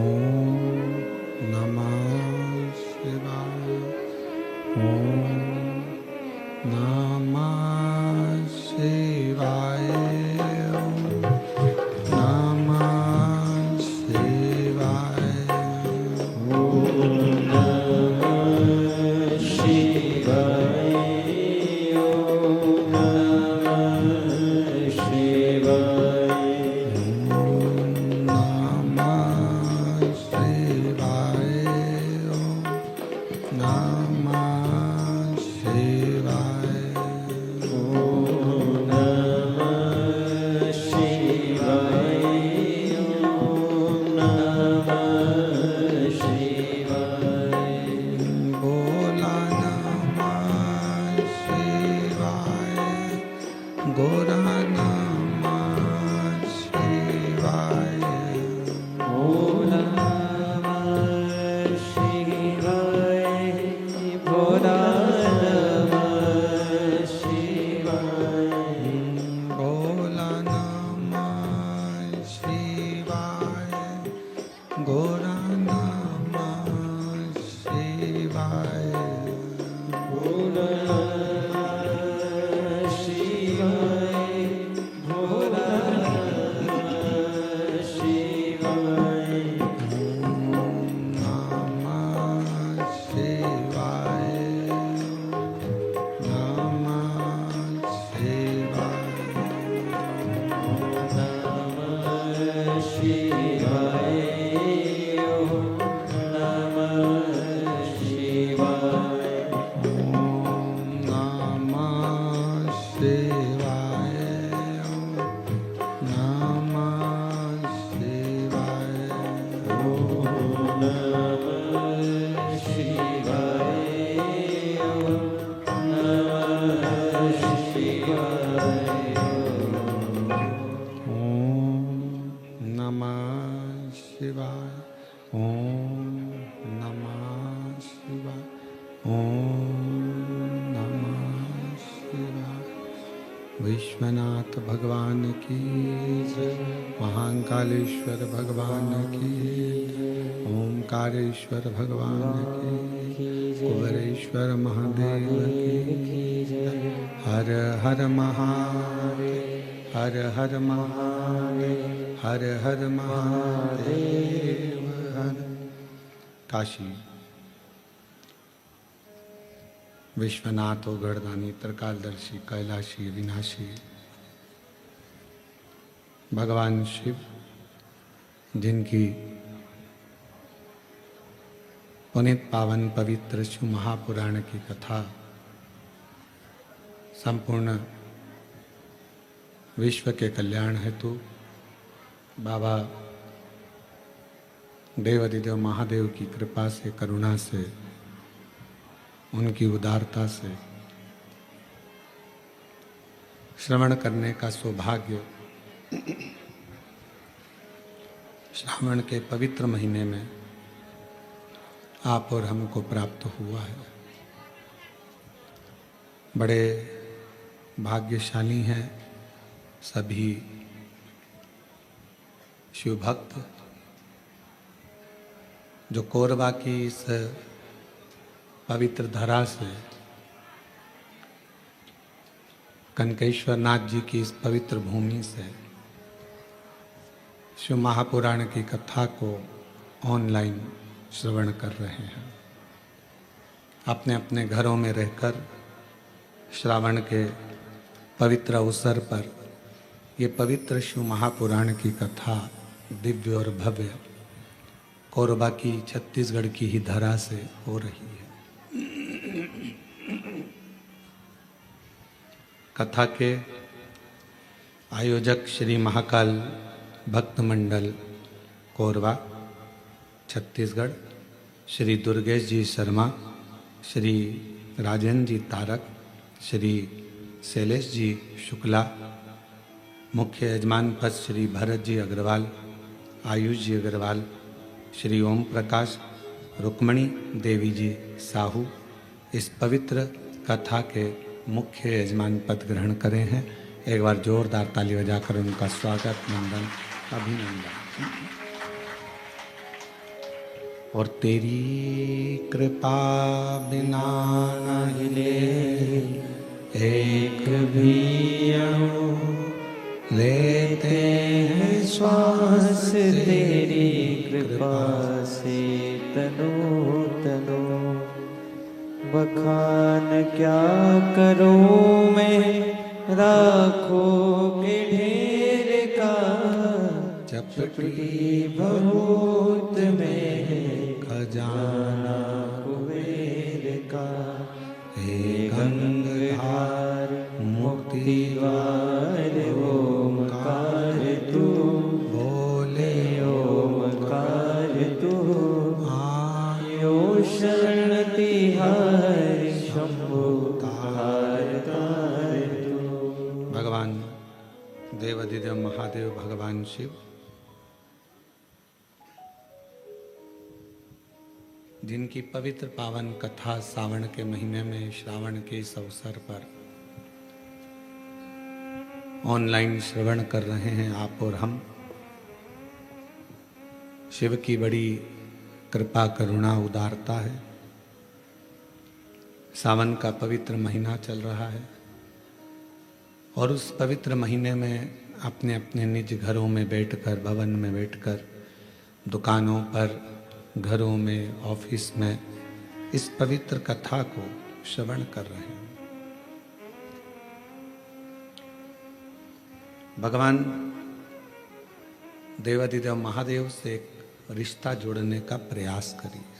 नमः शिवाय। ओम नमः शिवाय। ओम नमः शिवाय। ओम नमः शिवाय। ओम नमः शिवाय। विश्वनाथ भगवान की जय। महाकालेश्वर भगवान की जय। ओंकारेश्वर भगवान की जय। कुबेरेश्वर महादेव की जय। हर हर महादेव। हर हर महादेव। हर हर महादेव। हर काशी विश्वनाथ ओगढ़दानी त्रिकालदर्शी कैलाशी विनाशी भगवान शिव, जिनकी पुनीत पावन पवित्र शिव महापुराण की कथा संपूर्ण विश्व के कल्याण हेतु बाबा देवाधिदेव महादेव की कृपा से, करुणा से, उनकी उदारता से श्रवण करने का सौभाग्य श्रावण के पवित्र महीने में आप और हमको प्राप्त हुआ है। बड़े भाग्यशाली हैं सभी शिव भक्त जो कोरबा की इस पवित्र धरा से, कनकेश्वर नाथ जी की इस पवित्र भूमि से शिव महापुराण की कथा को ऑनलाइन श्रवण कर रहे हैं। अपने अपने घरों में रहकर श्रावण के पवित्र अवसर पर ये पवित्र शिव महापुराण की कथा दिव्य और भव्य कोरबा की छत्तीसगढ़ की ही धरा से हो रही है। कथा के आयोजक श्री महाकाल भक्त मंडल कोरबा छत्तीसगढ़, श्री दुर्गेश जी शर्मा, श्री राजेंद्र जी तारक, श्री शैलेश जी शुक्ला, मुख्य यजमान पद श्री भरत जी अग्रवाल, आयुष जी अग्रवाल, श्री ओम प्रकाश, रुक्मणी देवी जी साहू इस पवित्र कथा के मुख्य यजमान पद ग्रहण करे हैं। एक बार जोरदार ताली बजाकर उनका स्वागत, नंदन, अभिनंदन। और तेरी कृपा बिना न हिले एक भी अणु, लेते हैं श्वास तेरी कृपा से तनो तनो। बखान क्या करूं मैं राखों के ढेर का, चपटी बहुत में खजाना कुबेर का। हे गंगाधार मुक्ति द्वार ओमकार तू, बोले ओमकार तू। आयो शरण तिहार शंभु तार तार तू। भगवान देवाधिदेव महादेव भगवान शिव जिनकी पवित्र पावन कथा सावन के महीने में श्रावण के इस अवसर पर ऑनलाइन श्रवण कर रहे हैं आप और हम। शिव की बड़ी कृपा करुणा उदारता है। सावन का पवित्र महीना चल रहा है और उस पवित्र महीने में अपने अपने निज घरों में बैठकर, भवन में बैठकर, दुकानों पर, घरों में, ऑफिस में इस पवित्र कथा को श्रवण कर रहे हैं। भगवान देवाधिदेव महादेव से एक रिश्ता जोड़ने का प्रयास करिए।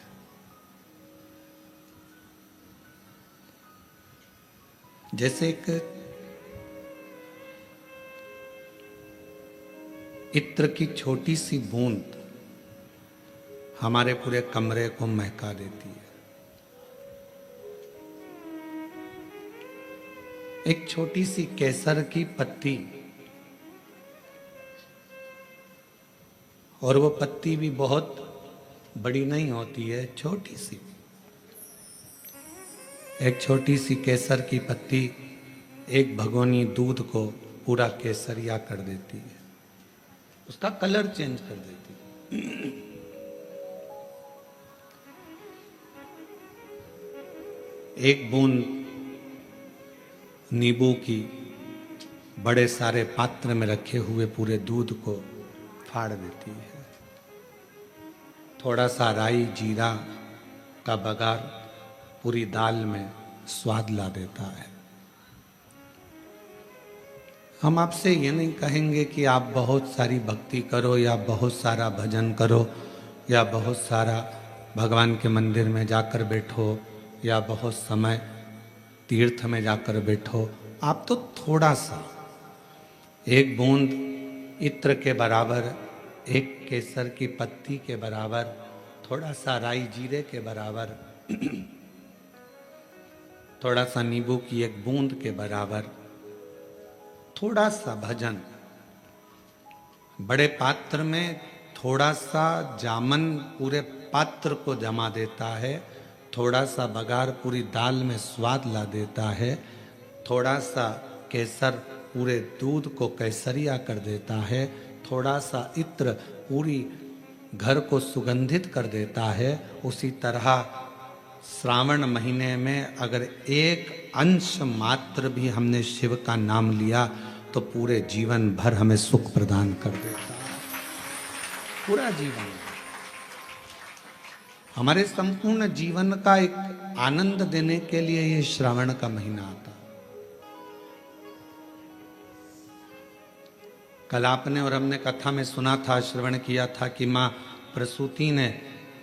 जैसे एक इत्र की छोटी सी बूंद हमारे पूरे कमरे को महका देती है। एक छोटी सी केसर की पत्ती, और वो पत्ती भी बहुत बड़ी नहीं होती है, छोटी सी। एक छोटी सी केसर की पत्ती एक भगोनी दूध को पूरा केसरिया कर देती है, उसका कलर चेंज कर देती है। एक बूंद नींबू की बड़े सारे पात्र में रखे हुए पूरे दूध को फाड़ देती है। थोड़ा सा राई जीरा का बघार पूरी दाल में स्वाद ला देता है। हम आपसे ये नहीं कहेंगे कि आप बहुत सारी भक्ति करो या बहुत सारा भजन करो या बहुत सारा भगवान के मंदिर में जाकर बैठो या बहुत समय तीर्थ में जाकर बैठो। आप तो थोड़ा सा, एक बूंद इत्र के बराबर, एक केसर की पत्ती के बराबर, थोड़ा सा राई जीरे के बराबर, थोड़ा सा नींबू की एक बूंद के बराबर, थोड़ा सा भजन, बड़े पात्र में थोड़ा सा जामन पूरे पात्र को जमा देता है, थोड़ा सा बघार पूरी दाल में स्वाद ला देता है, थोड़ा सा केसर पूरे दूध को केसरिया कर देता है, थोड़ा सा इत्र पूरी घर को सुगंधित कर देता है। उसी तरह श्रावण महीने में अगर एक अंश मात्र भी हमने शिव का नाम लिया तो पूरे जीवन भर हमें सुख प्रदान कर देता है। पूरा जीवन, हमारे संपूर्ण जीवन का एक आनंद देने के लिए ये श्रावण का महीना आता है। कल आपने और हमने कथा में सुना था, श्रवण किया था कि माँ प्रसूति ने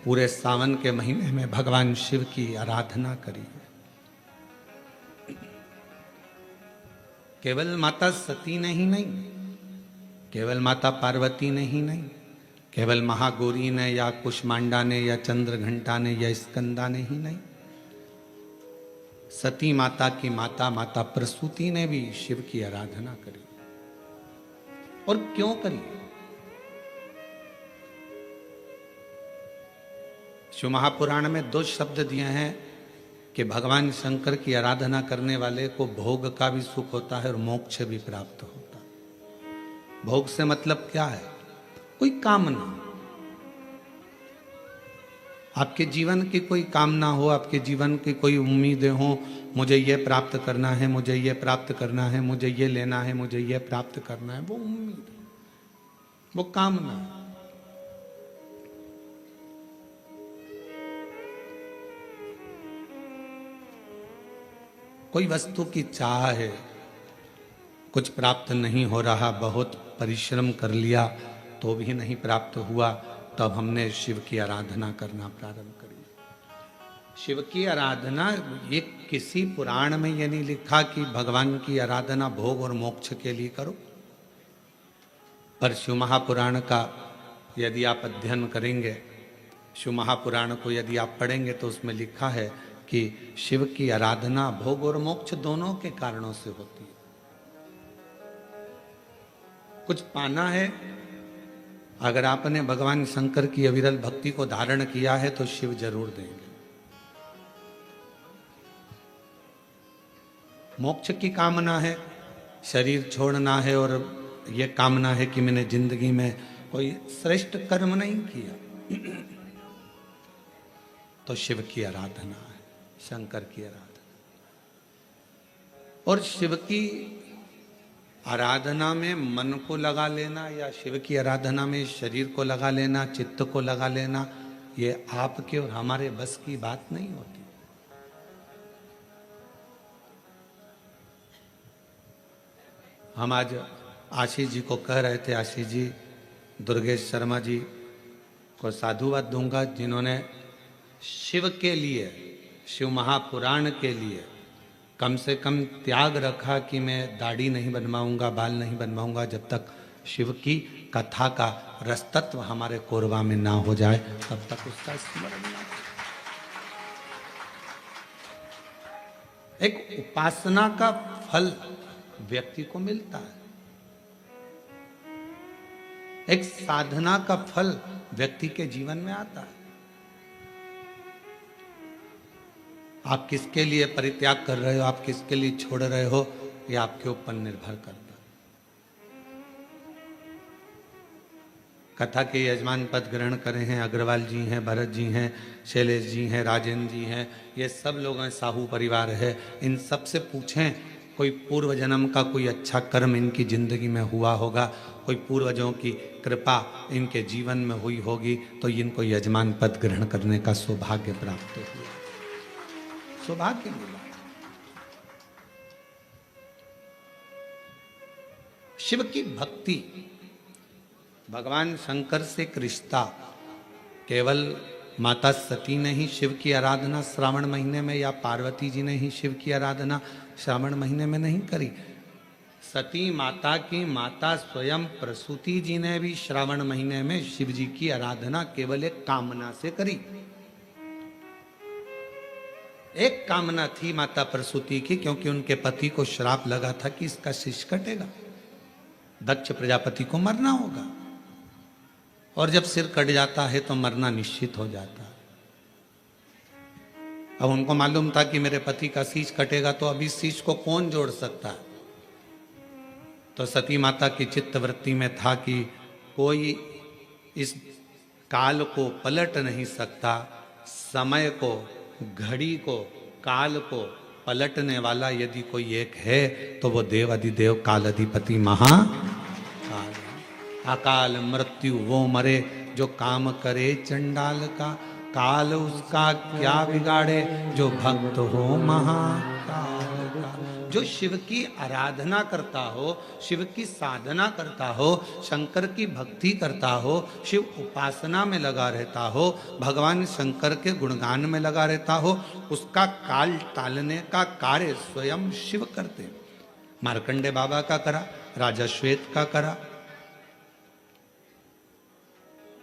पूरे सावन के महीने में भगवान शिव की आराधना करी है। केवल माता सती ने ही नहीं, केवल माता पार्वती ने ही नहीं, केवल महागौरी ने या कुष्मांडा ने या चंद्रघंटा ने या स्कंदा ने ही नहीं, सती माता की माता माता प्रसूति ने भी शिव की आराधना करी। और क्यों करी? शिव महापुराण में 2 शब्द दिए हैं कि भगवान शंकर की आराधना करने वाले को भोग का भी सुख होता है और मोक्ष भी प्राप्त होता है। भोग से मतलब क्या है? कोई कामना। आपके जीवन की कोई कामना हो, आपके जीवन की कोई उम्मीदें हो, मुझे ये प्राप्त करना है, मुझे ये प्राप्त करना है, मुझे ये लेना है, मुझे ये प्राप्त करना है, वो उम्मीद है, वो कामना है। कोई वस्तु की चाह है, कुछ प्राप्त नहीं हो रहा, बहुत परिश्रम कर लिया तो भी नहीं प्राप्त हुआ, तब हमने शिव की आराधना करना प्रारंभ करी। शिव की आराधना, ये किसी पुराण में ये नहीं लिखा कि भगवान की आराधना भोग और मोक्ष के लिए करो, पर शिव महापुराण का यदि आप अध्ययन करेंगे, शिव महापुराण को यदि आप पढ़ेंगे तो उसमें लिखा है कि शिव की आराधना भोग और मोक्ष दोनों के कारणों से होती है। कुछ पाना है, अगर आपने भगवान शंकर की अविरल भक्ति को धारण किया है तो शिव जरूर देंगे। मोक्ष की कामना है, शरीर छोड़ना है और यह कामना है कि मैंने जिंदगी में कोई श्रेष्ठ कर्म नहीं किया, तो शिव की आराधना है, शंकर की आराधना। और शिव की आराधना में मन को लगा लेना या शिव की आराधना में शरीर को लगा लेना, चित्त को लगा लेना, ये आपके और हमारे बस की बात नहीं होती। हम आज आशीष जी को कह रहे थे, आशीष जी दुर्गेश शर्मा जी को साधुवाद दूंगा, जिन्होंने शिव के लिए, शिव महापुराण के लिए कम से कम त्याग रखा कि मैं दाढ़ी नहीं बनवाऊंगा, बाल नहीं बनवाऊंगा जब तक शिव की कथा का रसतत्व हमारे कोरबा में ना हो जाए, तब तक उसका स्मरण ना। एक उपासना का फल व्यक्ति को मिलता है, एक साधना का फल व्यक्ति के जीवन में आता है। आप किसके लिए परित्याग कर रहे हो, आप किसके लिए छोड़ रहे हो, यह आपके ऊपर निर्भर करता है। कथा के यजमान पद ग्रहण करे हैं अग्रवाल जी हैं, भरत जी हैं, शैलेश जी हैं, राजेंद्र जी हैं, ये सब लोग हैं, साहू परिवार है। इन सब से पूछें कोई पूर्व जन्म का कोई अच्छा कर्म इनकी जिंदगी में हुआ होगा, कोई पूर्वजों की कृपा इनके जीवन में हुई होगी, तो इनको यजमान पद ग्रहण करने का सौभाग्य प्राप्त हुआ, सौभाग्य मिला। शिव की भक्ति, भगवान शंकर से एक रिश्ता, केवल माता सती ने ही शिव की आराधना श्रावण महीने में या पार्वती जी ने ही शिव की आराधना श्रावण महीने में नहीं करी। सती माता की माता स्वयं प्रसूति जी ने भी श्रावण महीने में शिव जी की आराधना केवल एक कामना से करी। एक कामना थी माता प्रसूति की, क्योंकि उनके पति को श्राप लगा था कि इसका शीश कटेगा, दक्ष प्रजापति को मरना होगा, और जब सिर कट जाता है तो मरना निश्चित हो जाता है। अब उनको मालूम था कि मेरे पति का शीश कटेगा, तो अभी शीश को कौन जोड़ सकता है। तो सती माता की चित्तवृत्ति में था कि कोई इस काल को पलट नहीं सकता, समय को, घड़ी को, काल को पलटने वाला यदि कोई एक है तो वो देव अधिदेव काल अधिपति महाकाल। अकाल मृत्यु वो मरे जो काम करे चंडाल का, काल उसका क्या बिगाड़े जो भक्त हो महाकाल का। जो शिव की आराधना करता हो, शिव की साधना करता हो, शंकर की भक्ति करता हो, शिव उपासना में लगा रहता हो, भगवान शंकर के गुणगान में लगा रहता हो, उसका काल टालने का कार्य स्वयं शिव करते। मार्कंडे बाबा का करा, राजा श्वेत का करा।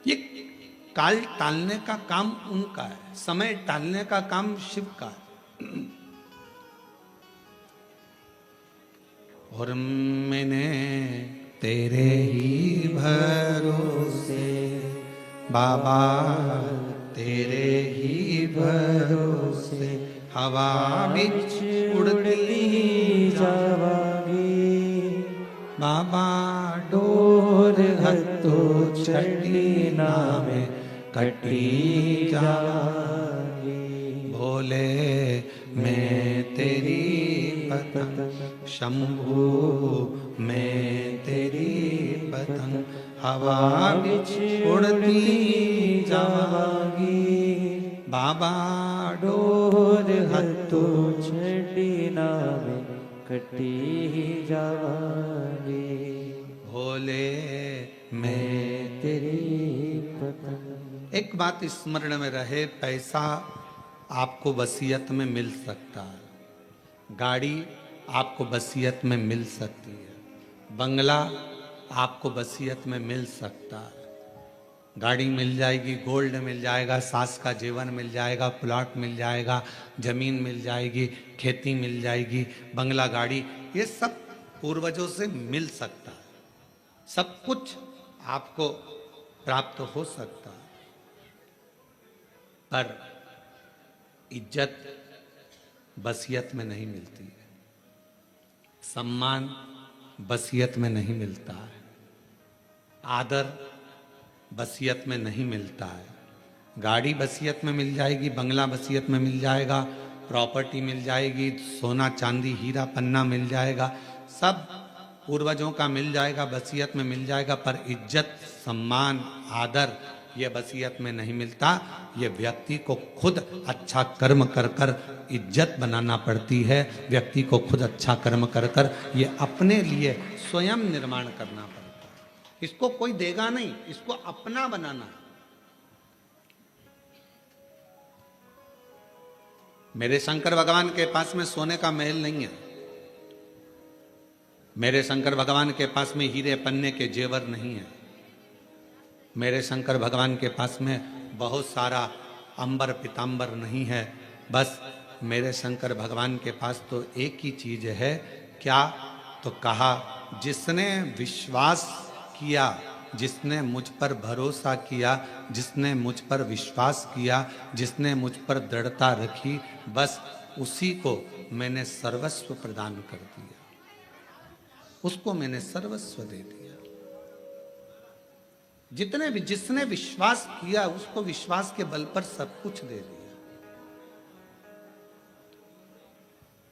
ये काल टालने का काम उनका है, समय टालने का काम शिव का है। और मैंने तेरे ही भरोसे बाबा, तेरे ही भरोसे हवा बिच उड़ली जावागी, बाबा डोर हत्तो छड़ी नामे कटी जावांगी। भोले मैं तेरी पतंग, शंभू मैं तेरी पतंग, हवा बिच उड़ती जावांगी। बाबा डोर हत्थों छड़ी नावे कटी जावांगी। भोले मैं तेरी पतंग। एक बात स्मरण में रहे, पैसा आपको वसीयत में मिल सकता है, गाड़ी आपको वसीयत में मिल सकती है, बंगला आपको वसीयत में मिल सकता है। गाड़ी मिल जाएगी, गोल्ड मिल जाएगा, सास का जीवन मिल जाएगा, प्लॉट मिल जाएगा, जमीन मिल जाएगी, खेती मिल जाएगी, बंगला गाड़ी, ये सब पूर्वजों से मिल सकता है। सब कुछ आपको प्राप्त हो सकता है, पर इज्जत वसीयत में नहीं मिलती है, सम्मान वसीयत में नहीं मिलता है, आदर वसीयत में नहीं मिलता है। गाड़ी वसीयत में मिल जाएगी, बंगला वसीयत में मिल जाएगा, प्रॉपर्टी मिल जाएगी, सोना चांदी हीरा पन्ना मिल जाएगा, सब पूर्वजों का मिल जाएगा, वसीयत में मिल जाएगा, पर इज्जत सम्मान आदर ये वसीयत में नहीं मिलता। ये व्यक्ति को खुद अच्छा कर्म कर कर इज्जत बनाना पड़ती है, व्यक्ति को खुद अच्छा कर्म कर कर ये अपने लिए स्वयं निर्माण करना पड़ता है। इसको कोई देगा नहीं, इसको अपना बनाना है। मेरे शंकर भगवान के पास में सोने का महल नहीं है, मेरे शंकर भगवान के पास में हीरे पन्ने के जेवर नहीं है, मेरे शंकर भगवान के पास में बहुत सारा अंबर पीतांबर नहीं है। बस मेरे शंकर भगवान के पास तो एक ही चीज है, क्या? तो कहा जिसने विश्वास किया, जिसने मुझ पर भरोसा किया, जिसने मुझ पर विश्वास किया, जिसने मुझ पर दृढ़ता रखी, बस उसी को मैंने सर्वस्व प्रदान कर दिया, उसको मैंने सर्वस्व दे दिया। जिसने विश्वास किया उसको विश्वास के बल पर सब कुछ दे दिया।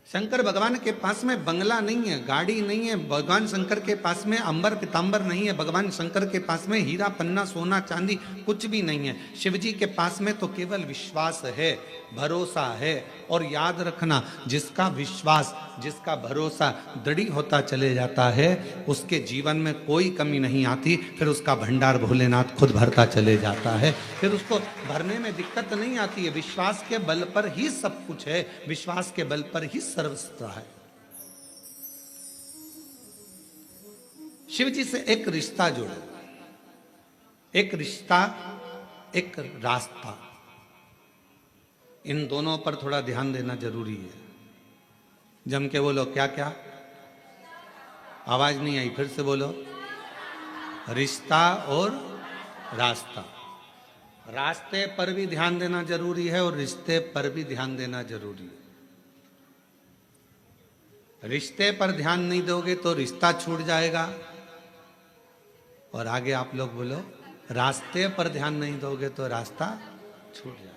शंकर भगवान के पास में बंगला नहीं है, गाड़ी नहीं है, भगवान शंकर के पास में अंबर पीतांबर नहीं है, भगवान शंकर के पास में हीरा पन्ना सोना चांदी कुछ भी नहीं है। शिव जी के पास में तो केवल विश्वास है, भरोसा है। और याद रखना, जिसका विश्वास जिसका भरोसा दृढ़ होता चले जाता है, उसके जीवन में कोई कमी नहीं आती, फिर उसका भंडार भोलेनाथ खुद भरता चले जाता है, फिर उसको भरने में दिक्कत नहीं आती है। विश्वास के बल पर ही सब कुछ है, विश्वास के बल पर ही सर्वस्व है। शिव जी से एक रिश्ता जुड़ा, एक रिश्ता, एक रास्ता, इन दोनों पर थोड़ा ध्यान देना जरूरी है। जम के बोलो, क्या क्या? आवाज नहीं आई, फिर से बोलो। रिश्ता और रास्ता। रास्ते पर भी ध्यान देना जरूरी है और रिश्ते पर भी ध्यान देना जरूरी है। रिश्ते पर ध्यान नहीं दोगे तो रिश्ता छूट जाएगा, और आगे आप लोग बोलो, रास्ते पर ध्यान नहीं दोगे तो रास्ता छूट जाएगा,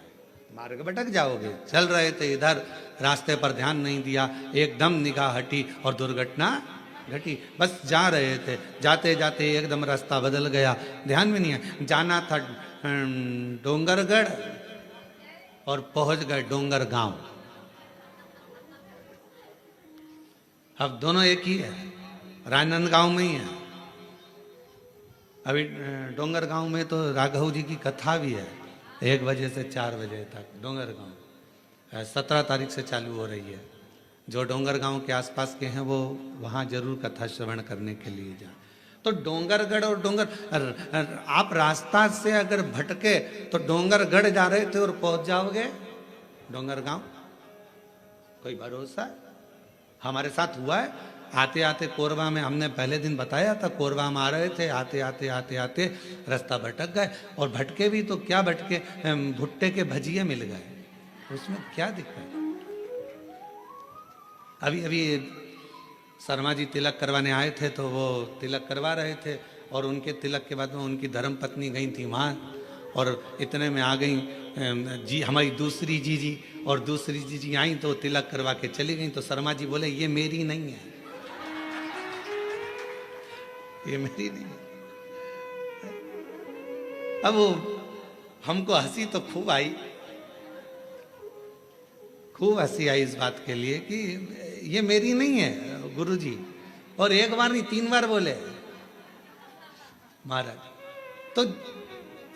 मार्ग भटक जाओगे। चल रहे थे इधर, रास्ते पर ध्यान नहीं दिया, एकदम निगाह हटी और दुर्घटना घटी। बस जा रहे थे, जाते जाते एकदम रास्ता बदल गया, ध्यान में नहीं है। जाना था डोंगरगढ़ और पहुंच गए डोंगर गांव। अब दोनों एक ही है, राजनांदगांव में ही है। अभी डोंगर गांव में तो राघव जी की कथा भी है, 1 बजे से 4 बजे तक डोंगर गांव 17 तारीख से चालू हो रही है। जो डोंगर गांव के आसपास के हैं वो वहाँ जरूर कथा श्रवण करने के लिए जाए। तो डोंगरगढ़ और डोंगर, आप रास्ता से अगर भटके तो डोंगरगढ़ जा रहे थे और पहुंच जाओगे डोंगर गांव, कोई भरोसा? हमारे साथ हुआ है, आते आते कोरबा में, हमने पहले दिन बताया था, कोरबा में आ रहे थे, आते आते आते आते रास्ता भटक गए। और भटके भी तो क्या भटके, भुट्टे के भजिए मिल गए, उसमें क्या दिक्कत? अभी अभी शर्मा जी तिलक करवाने आए थे, तो वो तिलक करवा रहे थे और उनके तिलक के बाद में उनकी धर्म पत्नी गई थी वहाँ, और इतने में आ गई जी हमारी दूसरी जीजी, और दूसरी जीजी आई तो तिलक करवा के चली गई। तो शर्मा जी बोले ये मेरी नहीं है, ये मेरी नहीं है। अब हमको हंसी तो खूब आई, खूब हंसी आई इस बात के लिए कि ये मेरी नहीं है गुरुजी। और एक बार नहीं 3 बार बोले महाराज। तो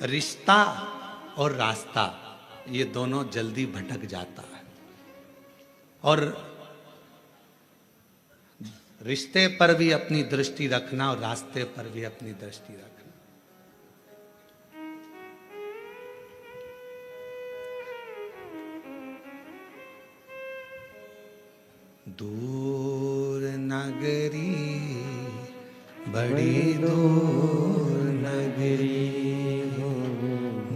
रिश्ता और रास्ता ये दोनों जल्दी भटक जाता है, और रिश्ते पर भी अपनी दृष्टि रखना और रास्ते पर भी अपनी दृष्टि रखना। दूर नगरी बड़ी दूर नगरी,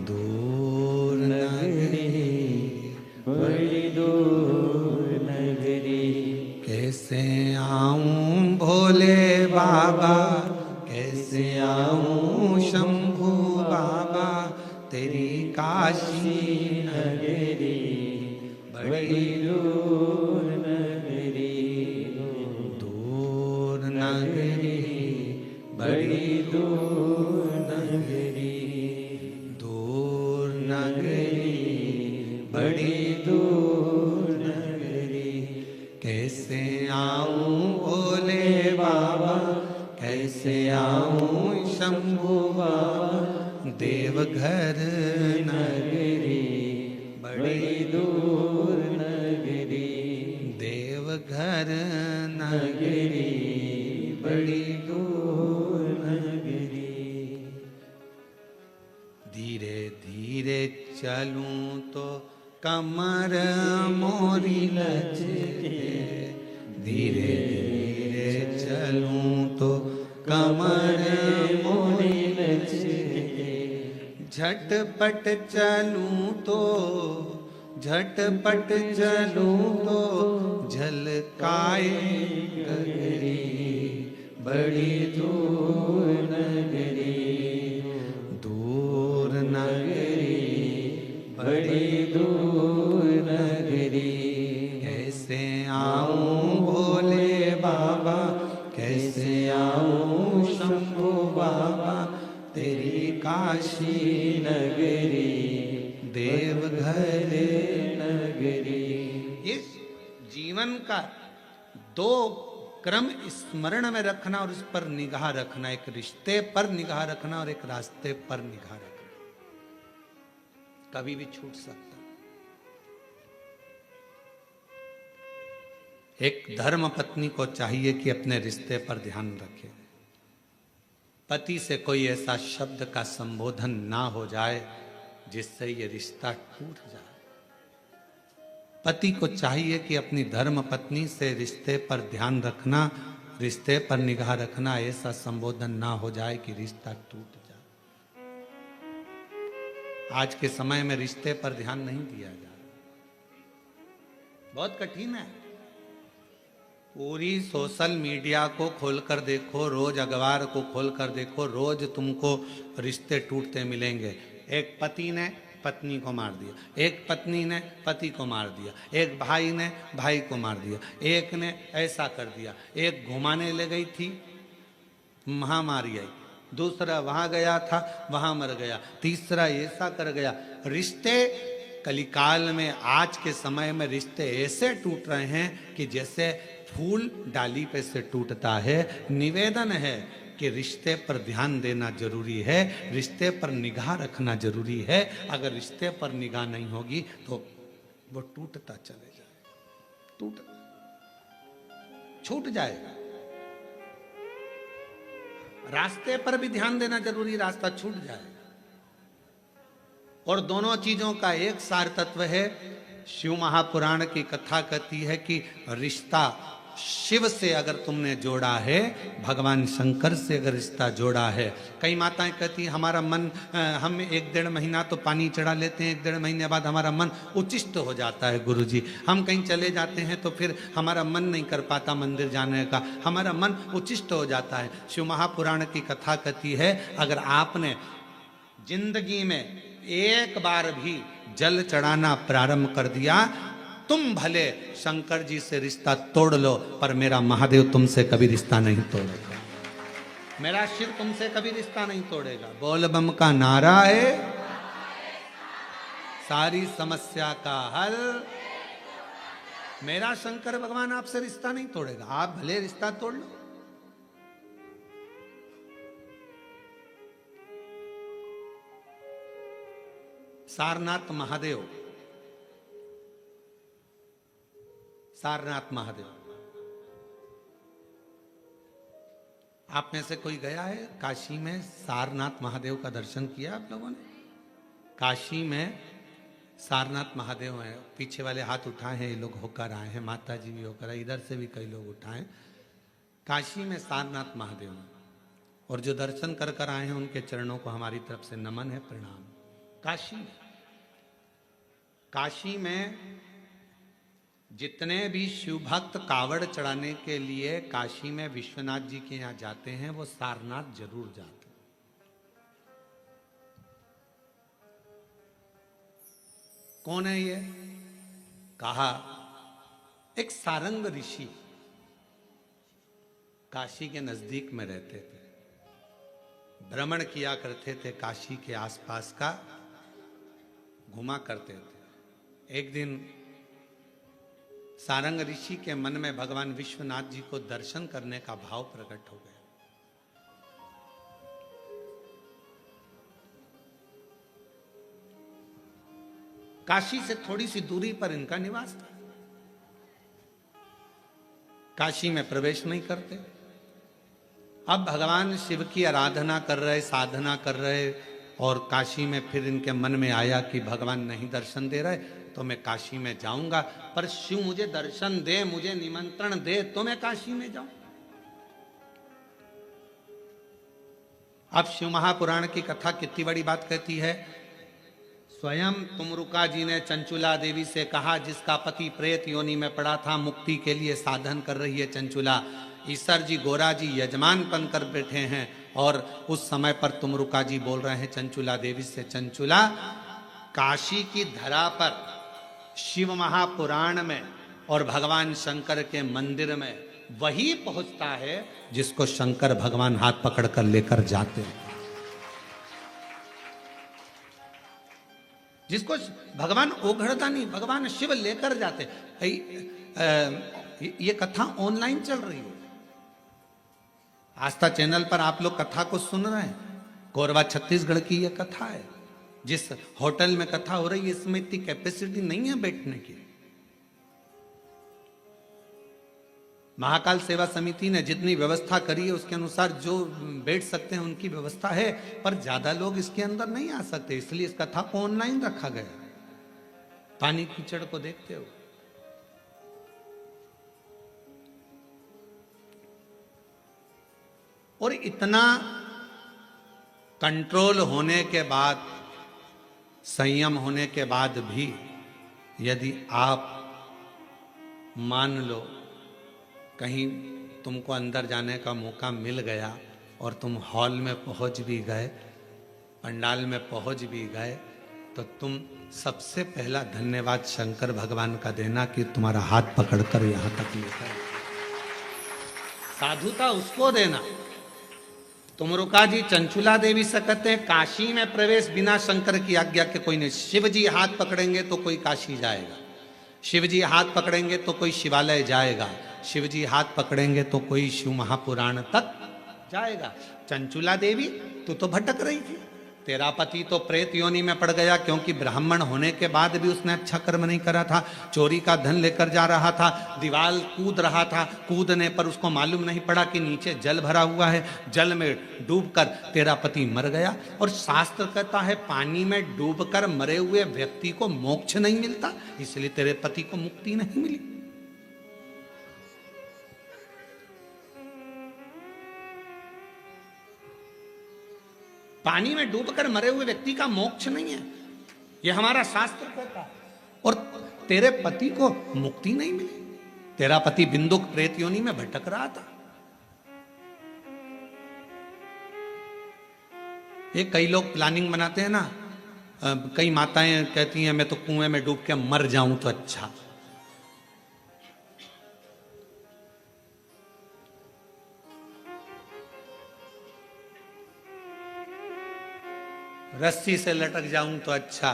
दूर नगरी बड़ी दूर नगरी। कैसे आऊं भोले बाबा, कैसे आऊं शंभू बाबा, तेरी काशी नगरी बड़ी दूर नगरी, दूर नगरी बड़ी दूर नगरी, दूर नगरी बड़ी दूर नगरी। कैसे आऊं भोले बाबा, कैसे आऊं शंभू बाबा, देवघर नगरी बड़ी दूर नगरी, देवघर नगरी बड़ी दूर नगरी। धीरे धीरे चलूं तो कमर मोरी लचके, धीरे धीरे चलूं तो कमर मोरी लचके, झटपट चलूं तो झटपट चलूं तो झलकाए गगरी, बड़ी दूर नगरी, दूर नगरी बड़ी दूर नगरी। कैसे आऊं भोले बाबा, कैसे आऊं शंभू बाबा, तेरी काशी नगरी देवघर नगरी। इस जीवन का 2 क्रम स्मरण में रखना और उस पर निगाह रखना, एक रिश्ते पर निगाह रखना और एक रास्ते पर निगाह रखना। कभी भी छूट सकता। एक धर्म पत्नी को चाहिए कि अपने रिश्ते पर ध्यान रखे, पति से कोई ऐसा शब्द का संबोधन ना हो जाए जिससे ये रिश्ता टूट जाए। पति को चाहिए कि अपनी धर्म पत्नी से रिश्ते पर ध्यान रखना, रिश्ते पर निगाह रखना, ऐसा संबोधन ना हो जाए कि रिश्ता टूट जाए। आज के समय में रिश्ते पर ध्यान नहीं दिया जा रहा, बहुत कठिन है। पूरी सोशल मीडिया को खोलकर देखो, रोज अखबार को खोलकर देखो, रोज तुमको रिश्ते टूटते मिलेंगे। एक पति ने पत्नी को मार दिया, एक पत्नी ने पति को मार दिया, एक भाई ने भाई को मार दिया, एक ने ऐसा कर दिया, एक घुमाने ले गई थी महामारी आई, दूसरा वहां गया था वहां मर गया, तीसरा ऐसा कर गया। रिश्ते कलिकाल में, आज के समय में रिश्ते ऐसे टूट रहे हैं कि जैसे फूल डाली पे से टूटता है। निवेदन है कि रिश्ते पर ध्यान देना जरूरी है, रिश्ते पर निगाह रखना जरूरी है। अगर रिश्ते पर निगाह नहीं होगी तो वो टूटता चले जाएगा, छूट जाएगा। रास्ते पर भी ध्यान देना जरूरी, रास्ता छूट जाएगा। और दोनों चीजों का एक सार तत्व है। शिव महापुराण की कथा कहती है कि रिश्ता शिव से अगर तुमने जोड़ा है, भगवान शंकर से अगर रिश्ता जोड़ा है। कई माताएं कहती हैं हमारा मन, हम 1-1.5 महीना तो पानी चढ़ा लेते हैं, 1-1.5 महीने बाद हमारा मन उचिष्ट हो जाता है गुरुजी। हम कहीं चले जाते हैं तो फिर हमारा मन नहीं कर पाता मंदिर जाने का, हमारा मन उचिष्ट हो जाता है। शिव महापुराण की कथा कहती है अगर आपने जिंदगी में एक बार भी जल चढ़ाना प्रारंभ कर दिया, तुम भले शंकर जी से रिश्ता तोड़ लो, पर मेरा महादेव तुमसे कभी रिश्ता नहीं तोड़ेगा, मेरा शिव तुमसे कभी रिश्ता नहीं तोड़ेगा। बोल बम का नारा है, सारी समस्या का हल, मेरा शंकर भगवान आपसे रिश्ता नहीं तोड़ेगा, आप भले रिश्ता तोड़ लो। सारनाथ महादेव, सारनाथ महादेव, आप में से कोई गया है काशी में? सारनाथ महादेव का दर्शन किया आप लोगों ने? काशी में सारनाथ महादेव हैं, पीछे वाले हाथ उठाए हैं, ये लोग होकर आए हैं, माता जी भी होकर आए, इधर से भी कई लोग उठाए। काशी में सारनाथ महादेव हैं, और जो दर्शन कर कर आए हैं उनके चरणों को हमारी तरफ से नमन है, प्रणाम। काशी में जितने भी शिव भक्त कावड़ चढ़ाने के लिए काशी में विश्वनाथ जी के यहाँ जाते हैं, वो सारनाथ जरूर जाते हैं। कौन है ये? कहा एक सारंग ऋषि काशी के नजदीक में रहते थे, भ्रमण किया करते थे, काशी के आसपास का घुमा करते थे। एक दिन सारंग ऋषि के मन में भगवान विश्वनाथ जी को दर्शन करने का भाव प्रकट हो गया। काशी से थोड़ी सी दूरी पर इनका निवास था। काशी में प्रवेश नहीं करते। अब भगवान शिव की आराधना कर रहे, साधना कर रहे, और काशी में फिर इनके मन में आया कि भगवान नहीं दर्शन दे रहे तो मैं काशी में जाऊंगा, पर शिव मुझे दर्शन दे, मुझे निमंत्रण दे तो मैं काशी में जाऊं। अब शिव महापुराण की कथा कितनी बड़ी बात कहती है। स्वयं तुमरुका जी ने चंचुला देवी से कहा, जिसका पति प्रेत योनि में पड़ा था, मुक्ति के लिए साधन कर रही है चंचुला, ईश्वर जी गोरा जी यजमान बनकर बैठे हैं, और उस समय पर तुमरुका जी बोल रहे हैं चंचुला देवी से, चंचुला काशी की धरा पर शिव महापुराण में और भगवान शंकर के मंदिर में वही पहुंचता है जिसको शंकर भगवान हाथ पकड़कर लेकर जाते हैं, जिसको भगवान ओघड़दानी भगवान शिव लेकर जाते। ये कथा ऑनलाइन चल रही है, आस्था चैनल पर आप लोग कथा को सुन रहे हैं। कोरबा छत्तीसगढ़ की यह कथा है। जिस होटल में कथा हो रही है इसमें इतनी कैपेसिटी नहीं है बैठने की। महाकाल सेवा समिति ने जितनी व्यवस्था करी है उसके अनुसार जो बैठ सकते हैं उनकी व्यवस्था है, पर ज्यादा लोग इसके अंदर नहीं आ सकते, इसलिए इस कथा को ऑनलाइन रखा गया पानी कीचड़ को देखते हो। और इतना कंट्रोल होने के बाद, संयम होने के बाद भी यदि आप मान लो कहीं तुमको अंदर जाने का मौका मिल गया और तुम हॉल में पहुंच भी गए, पंडाल में पहुंच भी गए, तो तुम सबसे पहला धन्यवाद शंकर भगवान का देना कि तुम्हारा हाथ पकड़कर यहां तक लेकर। साधुता उसको देना। तुमरुका जी चंचुला देवी से कहते हैं काशी में प्रवेश बिना शंकर की आज्ञा के कोई नहीं। शिव जी हाथ पकड़ेंगे तो कोई काशी जाएगा, शिव जी हाथ पकड़ेंगे तो कोई शिवालय जाएगा, शिव जी हाथ पकड़ेंगे तो कोई शिव महापुराण तक जाएगा। चंचुला देवी तू तो भटक रही थी, तेरा पति तो प्रेत योनि में पड़ गया, क्योंकि ब्राह्मण होने के बाद भी उसने अच्छा कर्म नहीं करा था, चोरी का धन लेकर जा रहा था, दीवार कूद रहा था, कूदने पर उसको मालूम नहीं पड़ा कि नीचे जल भरा हुआ है, जल में डूबकर तेरा पति मर गया। और शास्त्र कहता है पानी में डूबकर मरे हुए व्यक्ति को मोक्ष नहीं मिलता, इसलिए तेरे पति को मुक्ति नहीं मिली। पानी में डूबकर मरे हुए व्यक्ति का मोक्ष नहीं है, यह हमारा शास्त्र कहता है। और तेरे पति को मुक्ति नहीं मिली, तेरा पति बिंदुक प्रेत योनि में भटक रहा था। ये कई लोग प्लानिंग बनाते हैं ना, कई माताएं कहती हैं मैं तो कुएं में डूब के मर जाऊं तो अच्छा। रस्सी से लटक जाऊं तो अच्छा,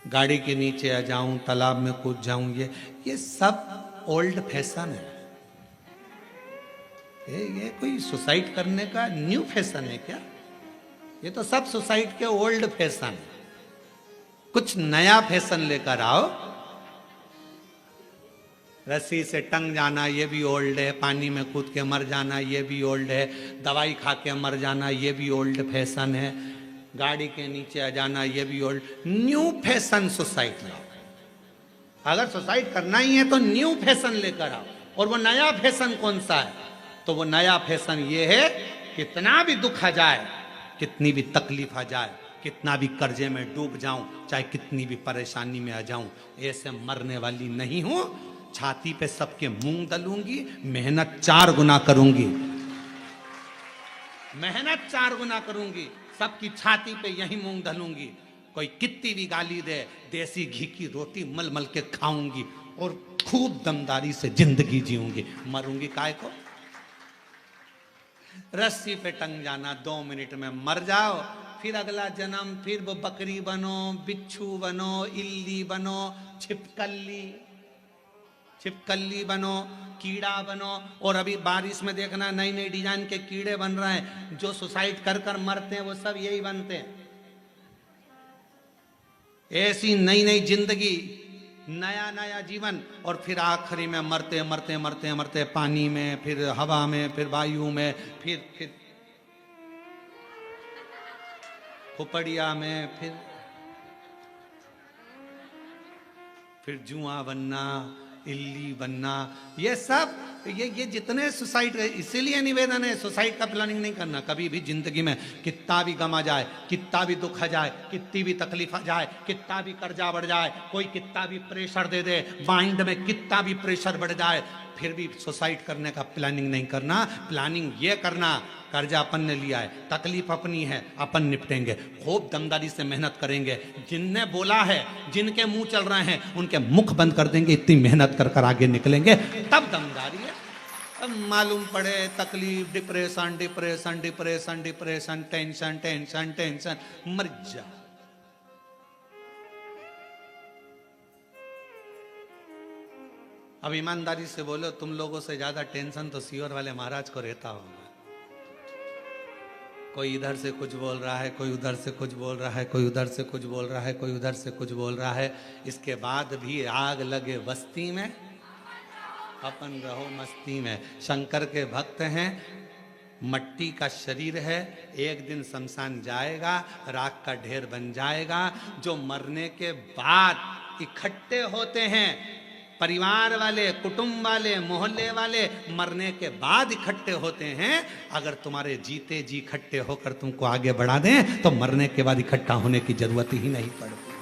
गाड़ी के नीचे आ जाऊं, तालाब में कूद जाऊं, ये सब ओल्ड फैशन है। ये कोई सुसाइड करने का न्यू फैशन है क्या? ये तो सब सुसाइड के ओल्ड फैशन है। कुछ नया फैशन लेकर आओ। रस्सी से टंग जाना ये भी ओल्ड है, पानी में कूद के मर जाना ये भी ओल्ड है, दवाई खा के मर जाना ये भी ओल्ड फैशन है, गाड़ी के नीचे आ जाना ये भी ओल्ड। न्यू फैशन सुसाइड लाओ। अगर सुसाइड करना ही है तो न्यू फैशन लेकर आओ। और वो नया फैशन कौन सा है? तो वो नया फैशन ये है, कितना भी दुख आ जाए, कितनी भी तकलीफ आ जाए, कितना भी कर्जे में डूब जाऊं, चाहे कितनी भी परेशानी में आ जाऊं, ऐसे मरने वाली नहीं हूं। छाती पे सबके मूंग दलूंगी, मेहनत 4 गुना करूंगी, मेहनत 4 गुना करूंगी, सबकी छाती पे यही मूंग दलूंगी। कोई कितनी भी गाली दे, देसी घी की रोटी मल मल के खाऊंगी और खूब दमदारी से जिंदगी जीऊंगी। मरूंगी काय को? रस्सी पे टंग जाना, 2 मिनट में मर जाओ, फिर अगला जन्म, फिर वो बकरी बनो, बिच्छू बनो, इल्ली बनो, छिपकली बनो, कीड़ा बनो। और अभी बारिश में देखना नई नई डिजाइन के कीड़े बन रहे हैं। जो सुसाइड कर कर मरते हैं वो सब यही बनते हैं। ऐसी नई नई जिंदगी, नया नया जीवन, और फिर आखिरी में मरते मरते मरते मरते पानी में, फिर हवा में, फिर वायु में, फिर खोपड़िया में, फिर जुआ बनना, इल्ली बनना। ये सब ये जितने सुसाइड, इसीलिए निवेदन है सुसाइड का प्लानिंग नहीं करना कभी भी जिंदगी में। कितना भी गम आ जाए, कितना भी दुख आ जाए, कितनी भी तकलीफ आ जाए, कितना भी कर्जा बढ़ जाए, कोई कितना भी प्रेशर दे दे, माइंड में कितना भी प्रेशर बढ़ जाए, फिर भी सुसाइड करने का प्लानिंग नहीं करना। प्लानिंग ये करना, कर्जा अपन ने लिया है, तकलीफ अपनी है, अपन निपटेंगे, खूब दमदारी से मेहनत करेंगे। जिनने बोला है, जिनके मुंह चल रहे हैं, उनके मुख बंद कर देंगे, इतनी मेहनत कर कर आगे निकलेंगे, तब दमदारी है। अब मालूम पड़े तकलीफ, depression depression depression depression, tension tension tension, मर जा। अब ईमानदारी से बोलो, तुम लोगों से ज्यादा टेंशन तो सीवर वाले महाराज को रहता होगा। कोई इधर से कुछ बोल रहा है, कोई उधर से कुछ बोल रहा है, कोई उधर से कुछ बोल रहा है, कोई उधर से कुछ बोल रहा है। इसके बाद भी आग लगे बस्ती में, अपन रहो मस्ती में। शंकर के भक्त हैं, मट्टी का शरीर है, एक दिन शमशान जाएगा, राख का ढेर बन जाएगा। जो मरने के बाद इकट्ठे होते हैं, परिवार वाले, कुटुंब वाले, मोहल्ले वाले, मरने के बाद इकट्ठे होते हैं। अगर तुम्हारे जीते जी इकट्ठे होकर तुमको आगे बढ़ा दें तो मरने के बाद इकट्ठा होने की जरूरत ही नहीं पड़ती।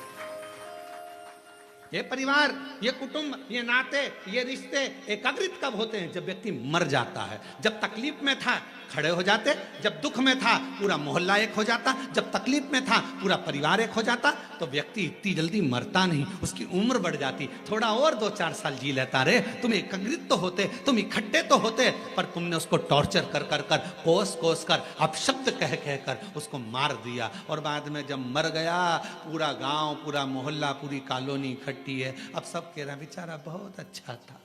ये परिवार, ये कुटुंब, ये नाते, ये रिश्ते एकाग्रित कब होते हैं? जब व्यक्ति मर जाता है। जब तकलीफ में था खड़े हो जाते, जब दुख में था पूरा मोहल्ला एक हो जाता, जब तकलीफ में था पूरा परिवार एक हो जाता। तो व्यक्ति इतनी जल्दी मरता नहीं, उसकी उम्र बढ़ जाती, थोड़ा और 2-4 साल जी लेता। रे तुम एकाग्रित तो होते, तुम इकट्ठे तो होते, पर तुमने उसको टॉर्चर कर कर कर, कोस कोस कर, अपशब्द कह कह कर उसको मार दिया। और बाद में जब मर गया, पूरा गांव, पूरा मोहल्ला, पूरी कॉलोनी इकट्ठी है। अब सब कह रहा बेचारा बहुत अच्छा था।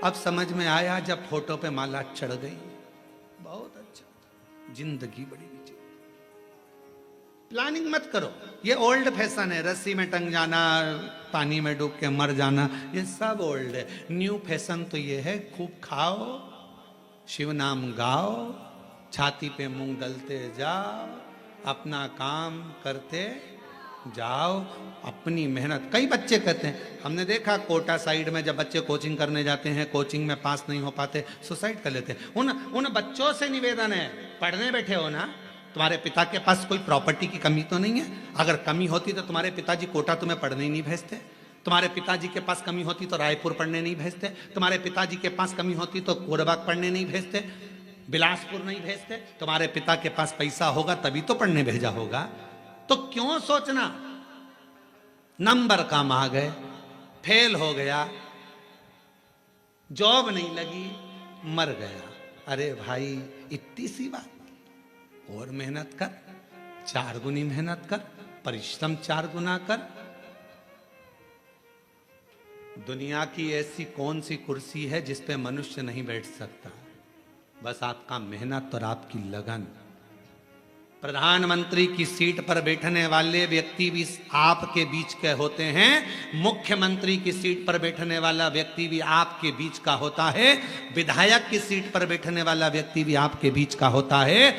अब समझ में आया जब फोटो पे माला चढ़ गई, बहुत अच्छा, जिंदगी बड़ी नीचे। प्लानिंग मत करो, ये ओल्ड फैशन है। रस्सी में टंग जाना, पानी में डूब के मर जाना, ये सब ओल्ड है। न्यू फैशन तो ये है, खूब खाओ, शिव नाम गाओ, छाती पे मूंग दलते जाओ, अपना काम करते जाओ, अपनी मेहनत। कई बच्चे कहते हैं, हमने देखा कोटा साइड में जब बच्चे कोचिंग करने जाते हैं, कोचिंग में पास नहीं हो पाते, सुसाइड कर लेते हैं। उन बच्चों से निवेदन है, पढ़ने बैठे हो ना, तुम्हारे पिता के पास कोई प्रॉपर्टी की कमी तो नहीं है? अगर कमी होती तो तुम्हारे पिताजी कोटा तुम्हें पढ़ने ही नहीं भेजते। तुम्हारे पिताजी के पास कमी होती तो रायपुर पढ़ने नहीं भेजते। तुम्हारे पिताजी के पास कमी होती तो कोरबा पढ़ने नहीं भेजते। बिलासपुर नहीं भेजते? तुम्हारे पिता के पास पैसा होगा तभी तो पढ़ने भेजा होगा। तो क्यों सोचना नंबर कम आ गए, फेल हो गया, जॉब नहीं लगी, मर गया। अरे भाई इतनी सी बात, और मेहनत कर, 4 गुनी मेहनत कर, परिश्रम 4 गुना कर। दुनिया की ऐसी कौन सी कुर्सी है जिस पे मनुष्य नहीं बैठ सकता? बस आपका मेहनत और आपकी लगन। प्रधानमंत्री की सीट पर बैठने वाले व्यक्ति भी आपके बीच के होते हैं, मुख्यमंत्री की सीट पर बैठने वाला व्यक्ति भी आपके बीच का होता है, विधायक की सीट पर बैठने वाला व्यक्ति भी आपके बीच का होता है,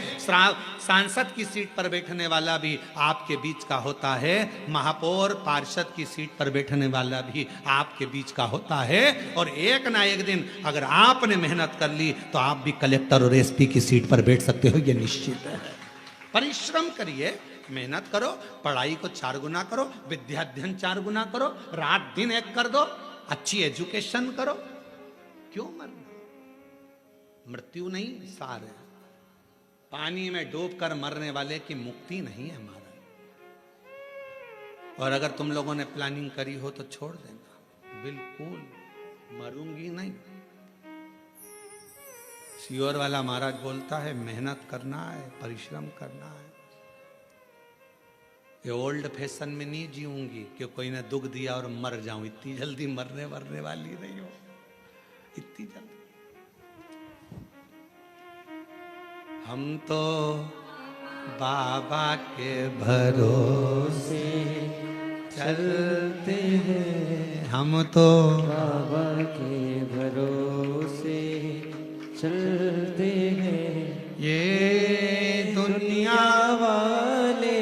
सांसद की सीट पर बैठने वाला भी आपके बीच का होता है, महापौर पार्षद की सीट पर बैठने वाला भी आपके बीच का होता है। और एक ना एक दिन अगर आपने मेहनत कर ली तो आप भी कलेक्टर और एसपी की सीट पर बैठ सकते हो, यह निश्चित है। परिश्रम करिए, मेहनत करो, पढ़ाई को 4 गुना करो, विद्या अध्ययन 4 गुना करो, रात दिन एक कर दो, अच्छी एजुकेशन करो। क्यों मरना? मृत्यु नहीं सार है। पानी में डूबकर मरने वाले की मुक्ति नहीं है हमारा। और अगर तुम लोगों ने प्लानिंग करी हो तो छोड़ देना, बिल्कुल मरूंगी नहीं। सियोर वाला महाराज बोलता है मेहनत करना है, परिश्रम करना है। ये ओल्ड फैशन में नहीं जीऊंगी कि कोई ने दुख दिया और मर जाऊं। इतनी जल्दी मरने वाली नहीं हो, इतनी जल्दी। हम तो बाबा के भरोसे चलते हैं, हम तो बाबा के भरोसे चलते हैं। ये दुनिया वाले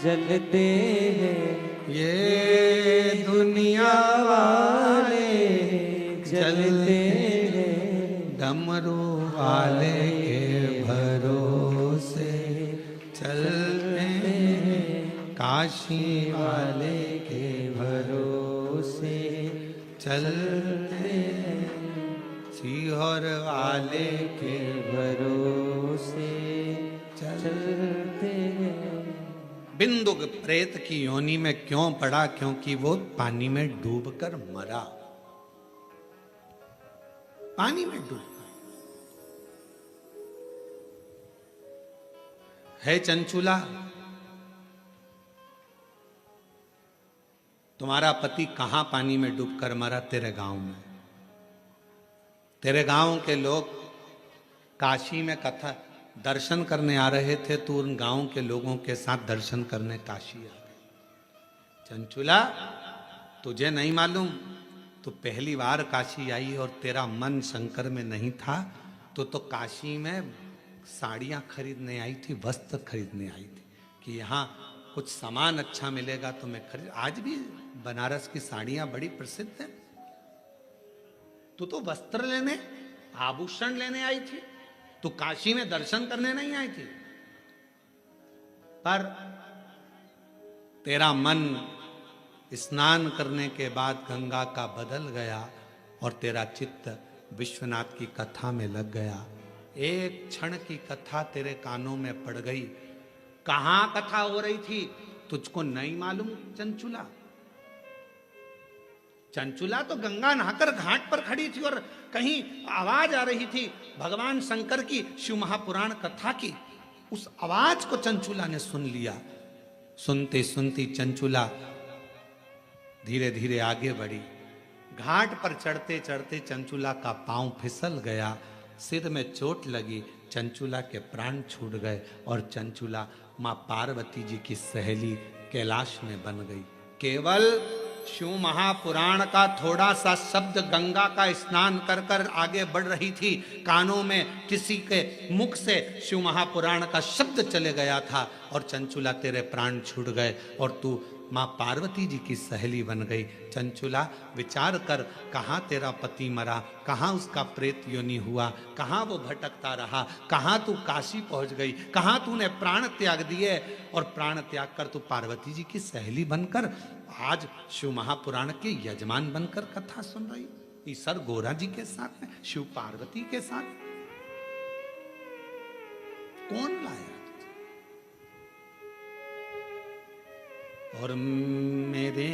जलते हैं, ये दुनिया वाले जलते हैं। डमरू वाले के भरोसे चलते हैं, काशी वाले के भरोसे चलते हैं, सीहोर वाले के भरोसे चलते हैं। बिंदु प्रेत की योनि में क्यों पड़ा? क्योंकि वो पानी में डूबकर मरा, पानी में डूब है। चंचुला, तुम्हारा पति कहां पानी में डूबकर मरा? तेरे गांव में। तेरे गांव के लोग काशी में कथा दर्शन करने आ रहे थे, तो उन गांव के लोगों के साथ दर्शन करने काशी आ गए। चंचुला, तुझे नहीं मालूम, तू पहली बार काशी आई और तेरा मन शंकर में नहीं था, तो काशी में साड़ियां खरीदने आई थी, वस्त्र खरीदने आई थी कि यहाँ कुछ सामान अच्छा मिलेगा तो मैं खरीद। आज भी बनारस की साड़ियां बड़ी प्रसिद्ध हैं। तू तो वस्त्र लेने, आभूषण लेने आई थी, तू काशी में दर्शन करने नहीं आई थी। पर तेरा मन स्नान करने के बाद गंगा का बदल गया और तेरा चित्त विश्वनाथ की कथा में लग गया। एक क्षण की कथा तेरे कानों में पड़ गई। कहां कथा हो रही थी तुझको नहीं मालूम? चंचुला, चंचुला तो गंगा नहाकर घाट पर खड़ी थी और कहीं आवाज आ रही थी भगवान शंकर की, शिव महापुराण कथा की। उस आवाज को चंचुला ने सुन लिया। सुनते सुनती चंचुला धीरे धीरे आगे बढ़ी। घाट पर चढ़ते चढ़ते चंचुला का पांव फिसल गया, सिर में चोट लगी, चंचुला के प्राण छूट गए और चंचुला मां पार्वती जी की सहेली कैलाश में बन गई। केवल शिव महापुराण का थोड़ा सा शब्द गंगा का स्नान कर कर आगे बढ़ रही थी, कानों में किसी के मुख से शिव महापुराण का शब्द चले गया था और चंचुला तेरे प्राण छूट गए और तू माँ पार्वती जी की सहेली बन गई। चंचुला, विचार कर, कहाँ तेरा पति मरा, कहाँ उसका प्रेत योनि हुआ, कहाँ वो भटकता रहा, कहाँ तू काशी पहुंच गई, कहाँ तूने प्राण त्याग दिए और प्राण त्याग कर तू पार्वती जी की सहेली बनकर आज शिव महापुराण के यजमान बनकर कथा सुन रही। ईसर गोरा जी के साथ में, शिव पार्वती के साथ। कौन लाया? और मेरे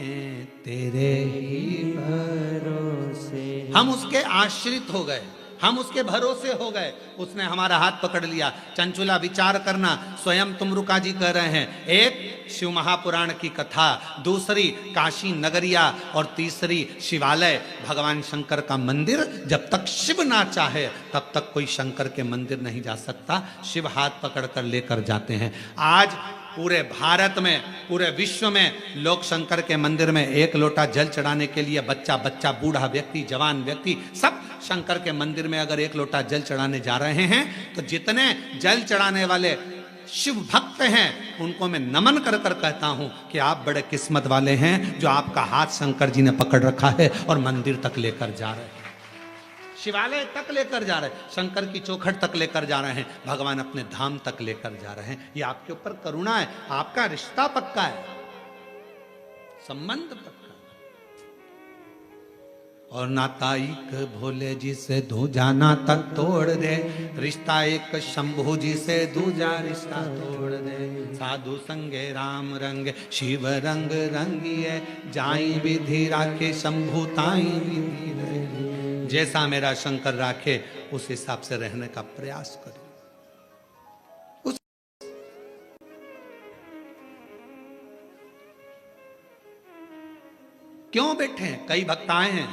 तेरे ही भरोसे हम उसके आश्रित हो गए, हम उसके भरोसे हो गए। उसने हमारा हाथ पकड़ लिया। चंचुला विचार करना, स्वयं तुमरुका जी कह रहे हैं, एक शिव महापुराण की कथा, दूसरी काशी नगरिया और तीसरी शिवालय, भगवान शंकर का मंदिर। जब तक शिव ना चाहे तब तक कोई शंकर के मंदिर नहीं जा सकता। शिव हाथ पकड़ कर लेकर जाते हैं। आज पूरे भारत में, पूरे विश्व में लोग शंकर के मंदिर में एक लोटा जल चढ़ाने के लिए, बच्चा बच्चा, बूढ़ा व्यक्ति, जवान व्यक्ति, सब शंकर के मंदिर में अगर एक लोटा जल चढ़ाने जा रहे हैं तो जितने जल चढ़ाने वाले शिव भक्त हैं उनको मैं नमन कर कर कहता हूं कि आप बड़े किस्मत वाले हैं जो आपका हाथ शंकर जी ने पकड़ रखा है और मंदिर तक लेकर जा रहे हैं, शिवालय तक लेकर जा रहे हैं, शंकर की चौखट तक लेकर जा रहे हैं, भगवान अपने धाम तक लेकर जा रहे हैं। ये आपके ऊपर करुणा है, आपका रिश्ता पक्का है, संबंध पक्का है। और नाता एक भोले जी से दूजा नाता तोड़ दे, रिश्ता एक शंभू जी से दूजा रिश्ता तोड़ दे। साधु संगे राम रंग शिव रंग रंगिए, जाई विधि राखे शंभू ताई विधि रहे। जैसा मेरा शंकर राखे उस हिसाब से रहने का प्रयास करो। क्यों बैठे हैं? कई भक्त आए हैं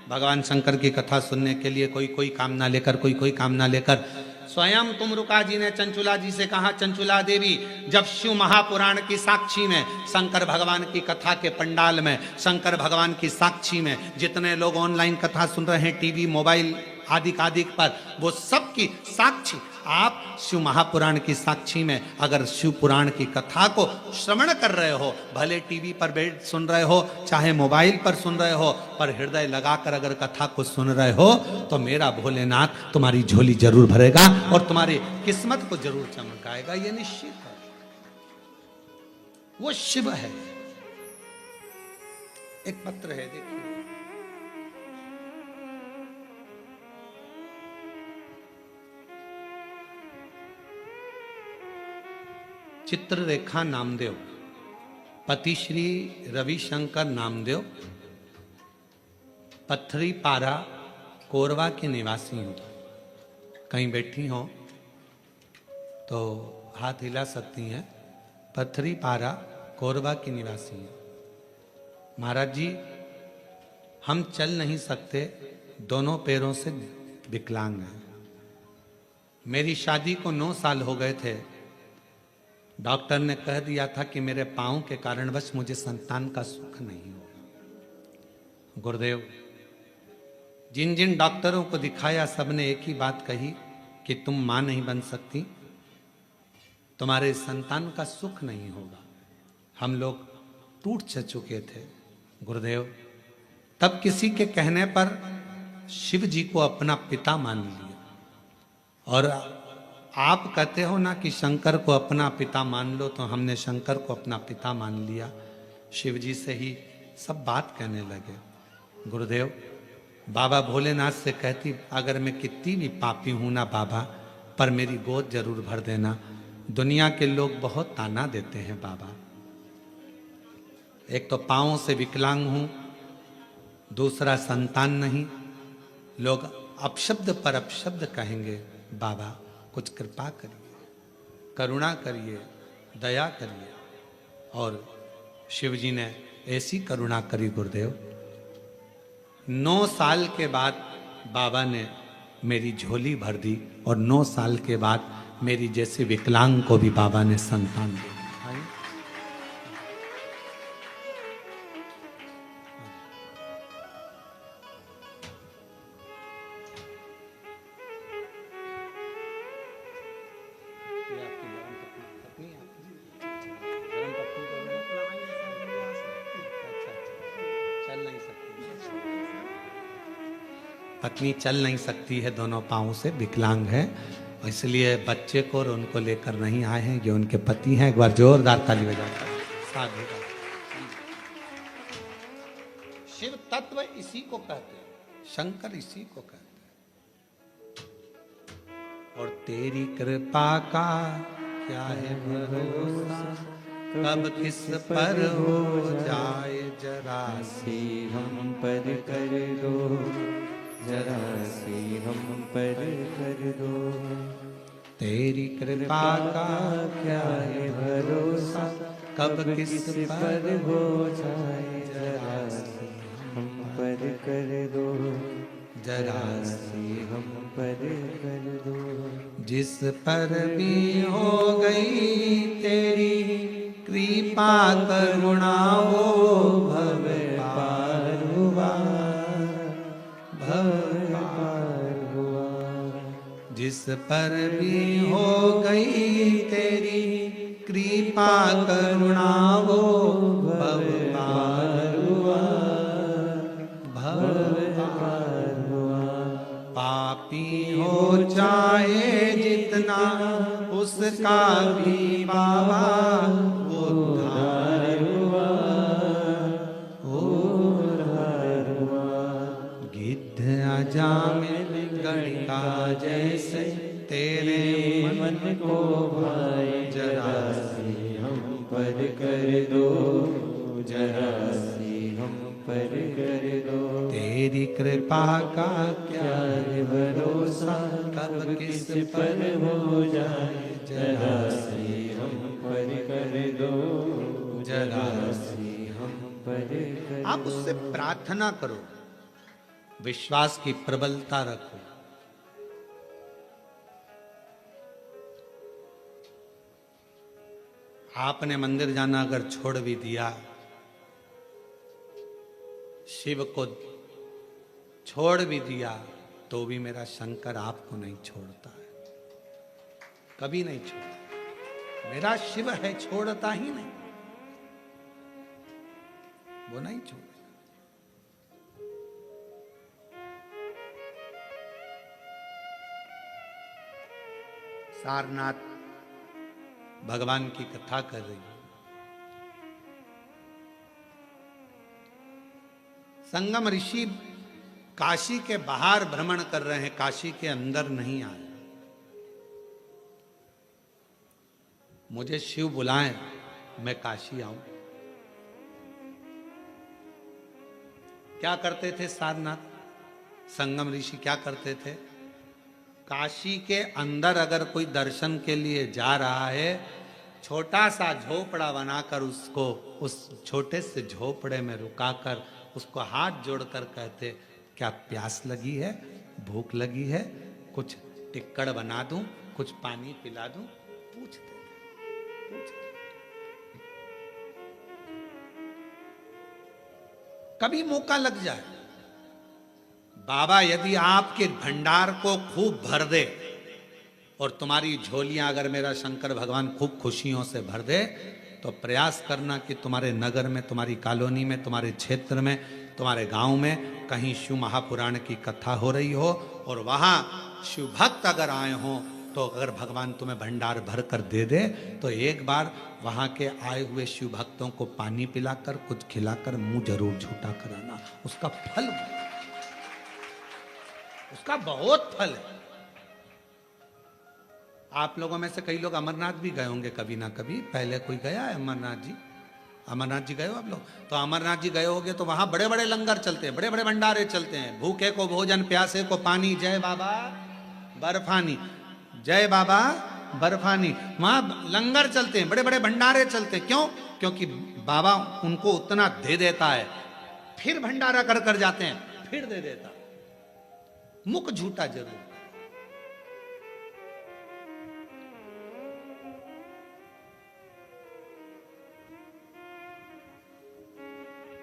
भगवान शंकर की कथा सुनने के लिए, कोई कोई कामना लेकर, कोई कोई कामना लेकर। स्वयं तुमरुका जी ने चंचुला जी से कहा, चंचुला देवी, जब शिव महापुराण की साक्षी में, शंकर भगवान की कथा के पंडाल में, शंकर भगवान की साक्षी में जितने लोग ऑनलाइन कथा सुन रहे हैं, टीवी मोबाइल आदि पर, वो सब की साक्षी आप शिव महापुराण की साक्षी में अगर शिव पुराण की कथा को श्रवण कर रहे हो, भले टीवी पर बैठ सुन रहे हो चाहे मोबाइल पर सुन रहे हो, पर हृदय लगाकर अगर कथा को सुन रहे हो तो मेरा भोलेनाथ तुम्हारी झोली जरूर भरेगा और तुम्हारी किस्मत को जरूर चमकाएगा। ये निश्चित है, वो शिव है। एक पत्र है, देखिए, चित्ररेखा नामदेव, पति श्री रविशंकर नामदेव, पत्थरी पारा कोरवा के निवासी हूँ। कहीं बैठी हो तो हाथ हिला सकती हैं। पत्थरी पारा कोरवा की निवासी हैं। महाराज जी, हम चल नहीं सकते, दोनों पैरों से विकलांग हैं। मेरी शादी को 9 साल हो गए थे। डॉक्टर ने कह दिया था कि मेरे पांव के कारणवश मुझे संतान का सुख नहीं होगा। गुरुदेव, जिन जिन डॉक्टरों को दिखाया सबने एक ही बात कही कि तुम मां नहीं बन सकती, तुम्हारे संतान का सुख नहीं होगा। हम लोग टूट चुके थे। गुरुदेव, तब किसी के कहने पर शिव जी को अपना पिता मान लिया। और आप कहते हो ना कि शंकर को अपना पिता मान लो, तो हमने शंकर को अपना पिता मान लिया। शिव जी से ही सब बात कहने लगे। गुरुदेव, बाबा भोलेनाथ से कहती, अगर मैं कितनी भी पापी हूं ना बाबा, पर मेरी गोद जरूर भर देना। दुनिया के लोग बहुत ताना देते हैं बाबा, एक तो पांवों से विकलांग हूं, दूसरा संतान नहीं। लोग अपशब्द पर अपशब्द कहेंगे। बाबा कुछ कृपा करिए, करुणा करिए, दया करिए। और शिव जी ने ऐसी करुणा करी गुरुदेव, 9 साल के बाद बाबा ने मेरी झोली भर दी और 9 साल के बाद मेरी जैसे विकलांग को भी बाबा ने संतान दी। पत्नी चल नहीं सकती है, दोनों पांवों से विकलांग है, इसलिए बच्चे को और उनको लेकर नहीं आए हैं। ये उनके पति हैं। एक बार जोरदार ताली बजाकर साधु। शिव तत्व इसी को कहते हैं, शंकर इसी को कहते हैं। और तेरी कृपा का क्या है भरोसा, कब किस पर हो जाए जरा सी हम पर कर दो, जरा सी हम पर कर दो। तेरी कृपा का क्या है भरोसा, कब किस पर हो जाए जरा सी हम पर कर दो, जरा सी हम पर कर दो। जिस पर भी हो गई तेरी कृपा करुणा, वो भव पार हुआ, भव पार हुआ। जिस पर भी हो गई तेरी कृपा करुणा, वो भव पार हुआ, भव पार हुआ। पापी हो चाहे जितना उसका भी बाबा उद्धार हुआ, उद्धार हुआ। गिद्ध अजामिल गणिका जैसे तेरे मन को भाए, जरा सी हम पर कर दो, जरा सी हम पर कर दो। तेरी कृपा का क्या है भरोसा, कब किस पर हो जाए जरा सी हम पर कर दो, जरा सी हम पर कर आप उससे प्रार्थना करो, विश्वास की प्रबलता रखो। आपने मंदिर जाना अगर छोड़ भी दिया, शिव को छोड़ भी दिया, तो भी मेरा शंकर आपको नहीं छोड़ता है, कभी नहीं छोड़ता। मेरा शिव है, छोड़ता ही नहीं, वो नहीं छोड़ेगा। सारनाथ भगवान की कथा कर रही है। संगम ऋषि काशी के बाहर भ्रमण कर रहे हैं, काशी के अंदर नहीं आए। मुझे शिव बुलाएं, मैं काशी आऊं। क्या करते थे सारनाथ संगम ऋषि, क्या करते थे? काशी के अंदर अगर कोई दर्शन के लिए जा रहा है, छोटा सा झोपड़ा बनाकर उसको उस छोटे से झोपड़े में रुकाकर उसको हाथ जोड़कर कहते, क्या प्यास लगी है, भूख लगी है, कुछ टिक्कड़ बना दूं, कुछ पानी पिला दूं? पूछते कभी मौका लग जाए। बाबा यदि आपके भंडार को खूब भर दे और तुम्हारी झोलियां अगर मेरा शंकर भगवान खूब खुशियों से भर दे, तो प्रयास करना कि तुम्हारे नगर में, तुम्हारी कॉलोनी में, तुम्हारे क्षेत्र में, तुम्हारे गांव में कहीं शिव महापुराण की कथा हो रही हो और वहां शिव भक्त अगर आए हों, तो अगर भगवान तुम्हें भंडार भर कर दे दे, तो एक बार वहां के आए हुए शिव भक्तों को पानी पिलाकर, कुछ खिलाकर मुंह जरूर झूठा कराना। उसका फल, उसका बहुत फल है। आप लोगों में से कई लोग अमरनाथ भी गए होंगे कभी ना कभी, पहले कोई गया है अमरनाथ जी? अमरनाथ जी गए हो आप लोग? तो अमरनाथ जी गए होगे तो वहां बड़े बड़े लंगर चलते हैं, बड़े बड़े भंडारे चलते हैं। भूखे को भोजन, प्यासे को पानी, जय बाबा बर्फानी, जय बाबा बर्फानी। वहां लंगर चलते हैं, बड़े बड़े भंडारे चलते हैं। क्यों? क्योंकि बाबा उनको उतना दे देता है, फिर भंडारा कर कर जाते हैं, फिर दे देता। मुख झूठा जरूर।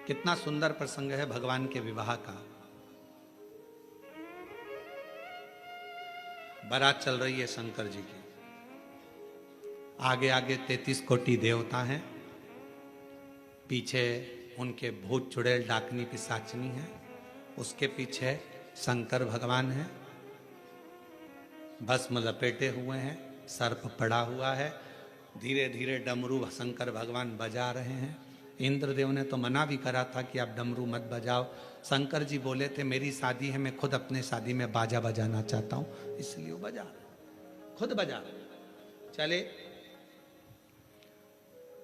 कितना सुंदर प्रसंग है भगवान के विवाह का। बारात चल रही है शंकर जी की, आगे आगे 33 कोटि देवता हैं, पीछे उनके भूत चुड़ैल डाकनी पिशाचनी है, उसके पीछे शंकर भगवान है, भस्म लपेटे हुए हैं, सर्प पड़ा हुआ है, धीरे धीरे डमरू शंकर भगवान बजा रहे हैं। इंद्रदेव ने तो मना भी करा था कि आप डमरू मत बजाओ। शंकर जी बोले थे मेरी शादी है, मैं खुद अपने शादी में बाजा बजाना चाहता हूं, इसलिए वो बजा रहे। खुद बजा चले।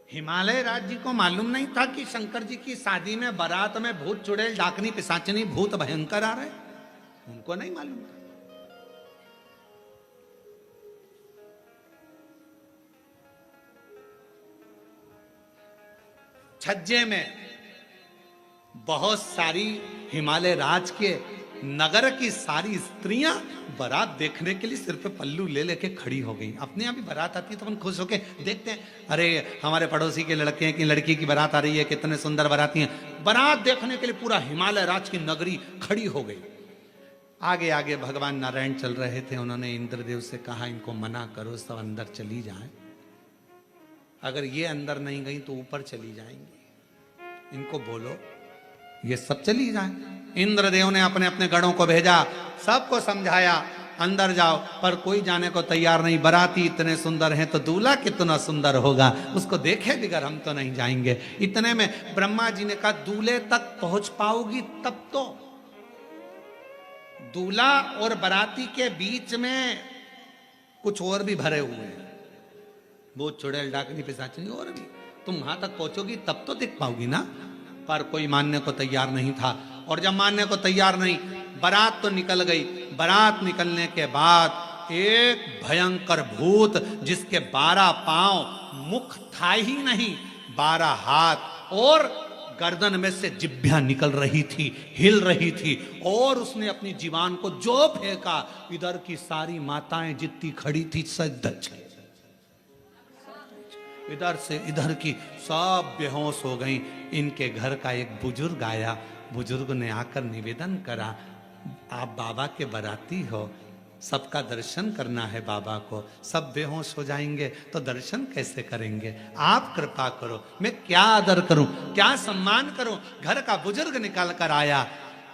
हिमालय राज्य को मालूम नहीं था कि शंकर जी की शादी में बारात में भूत चुड़ैल डाकनी पिशाचनी भूत भयंकर आ रहे, उनको नहीं मालूम था। छज्जे में बहुत सारी हिमालय राज के नगर की सारी स्त्रियां बारात देखने के लिए सिर पे पल्लू ले लेके खड़ी हो गई। अपने यहाँ भी बारात आती है तो अपन खुश होके देखते हैं, अरे हमारे पड़ोसी के लड़के की लड़की की बारात आ रही है, कितने सुंदर बाराती हैं। बारात देखने के लिए पूरा हिमालय राज की नगरी खड़ी हो गई। आगे आगे भगवान नारायण चल रहे थे, उन्होंने इंद्रदेव से कहा इनको मना करो, सब अंदर चली जाएं। अगर ये अंदर नहीं गई तो ऊपर चली जाएंगी, इनको बोलो ये सब चली जाएं। इंद्रदेव ने अपने अपने गणों को भेजा, सबको समझाया अंदर जाओ, पर कोई जाने को तैयार नहीं। बाराती इतने सुंदर हैं तो दूल्हा कितना सुंदर होगा, उसको देखे बगैर हम तो नहीं जाएंगे। इतने में ब्रह्मा जी ने कहा दूल्हे तक पहुंच पाओगी तब तो। दूल्हा और बाराती के बीच में कुछ और भी भरे हुए हैं, वो चुड़ैल डाकनी पिशाचनी और भी, तुम वहां तक पहुंचोगी तब तो दिख पाओगी ना। पर कोई मानने को तैयार नहीं था। और जब मानने को तैयार नहीं, बारात तो निकल गई। बारात निकलने के बाद एक भयंकर भूत जिसके 12 पांव, मुख था ही नहीं, 12 हाथ और गर्दन में से जिभ्या निकल रही थी, हिल रही थी, और उसने अपनी जीवान को जो फेंका, इधर की सारी माताएं जितनी खड़ी थी सज इधर से इधर की सब बेहोश हो गई। इनके घर का एक बुजुर्ग आया, बुजुर्ग ने आकर निवेदन करा, आप बाबा के बाराती हो, सबका दर्शन करना है बाबा को, सब बेहोश हो जाएंगे तो दर्शन कैसे करेंगे, आप कृपा करो। मैं क्या आदर करूं, क्या सम्मान करूं। घर का बुजुर्ग निकल कर आया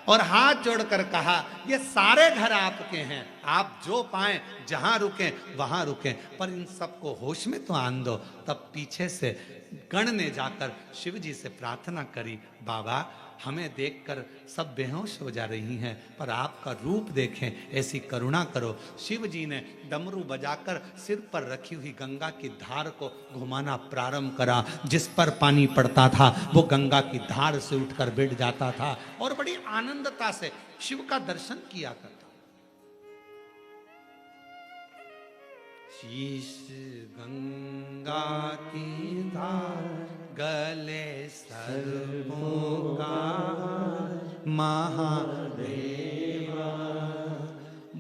और हाथ जोड़कर कहा ये सारे घर आपके हैं, आप जो पाएं जहां रुकें वहां रुकें, पर इन सबको होश में तो आन दो। तब पीछे से गण ने जाकर शिव जी से प्रार्थना करी, बाबा हमें देखकर सब बेहोश हो जा रही हैं, पर आपका रूप देखें, ऐसी करुणा करो। शिव जी ने डमरू बजाकर सिर पर रखी हुई गंगा की धार को घुमाना प्रारंभ करा। जिस पर पानी पड़ता था वो गंगा की धार से उठकर बैठ जाता था और बड़ी आनंदता से शिव का दर्शन किया करता। शीश गंगा की धार, गले सर्पों का महादेवा,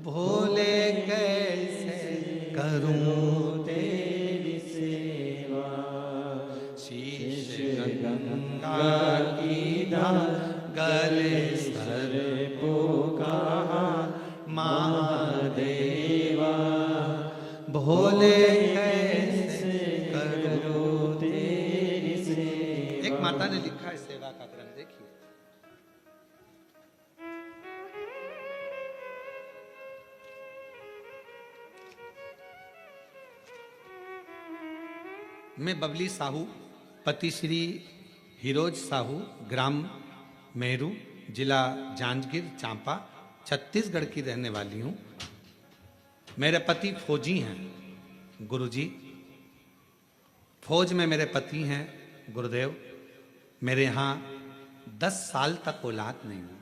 भोले कैसे करूं तेरी सेवा। शीश गंगा की धार, गले सर्पों का महादेवा, भोले कैसे करूं तेरी सेवा। एक माता ने लिखा है सेवा का क्रम, देखिए। मैं बबली साहू, पति श्री हिरोज साहू, ग्राम मेरू, जिला जांजगीर चांपा, छत्तीसगढ़ की रहने वाली हूं। मेरे पति फौजी हैं गुरुजी, फौज में मेरे पति हैं गुरुदेव। मेरे यहाँ 10 साल तक औलाद नहीं हुई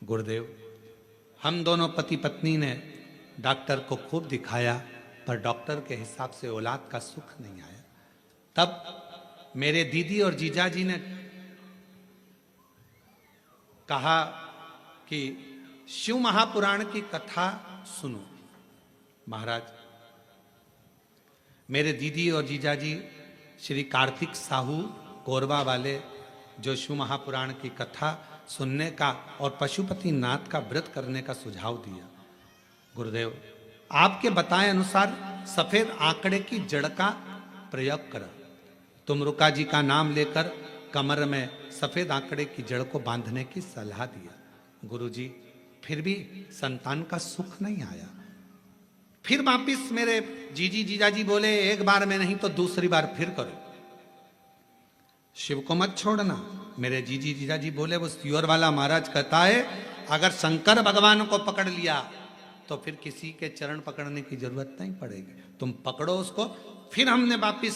गुरुदेव। हम दोनों पति पत्नी ने डॉक्टर को खूब दिखाया, पर डॉक्टर के हिसाब से औलाद का सुख नहीं आया। तब मेरे दीदी और जीजाजी ने कहा कि शिव महापुराण की कथा सुनो। महाराज, मेरे दीदी और जीजाजी श्री कार्तिक साहू कोरबा वाले, जो शिव महापुराण की कथा सुनने का और पशुपति नाथ का व्रत करने का सुझाव दिया। गुरुदेव, आपके बताए अनुसार सफेद आंकड़े की जड़ का प्रयोग करा। तुमरुका जी का नाम लेकर कमर में सफेद आंकड़े की जड़ को बांधने की सलाह दिया। गुरुजी, फिर भी संतान का सुख नहीं आया। फिर वापिस मेरे जीजी जीजाजी बोले, एक बार में नहीं तो दूसरी बार फिर करो, शिव को मत छोड़ना। मेरे जीजी जीजाजी बोले, वो सियोर वाला महाराज कहता है अगर शंकर भगवान को पकड़ लिया तो फिर किसी के चरण पकड़ने की जरूरत नहीं पड़ेगी, तुम पकड़ो उसको। फिर हमने वापिस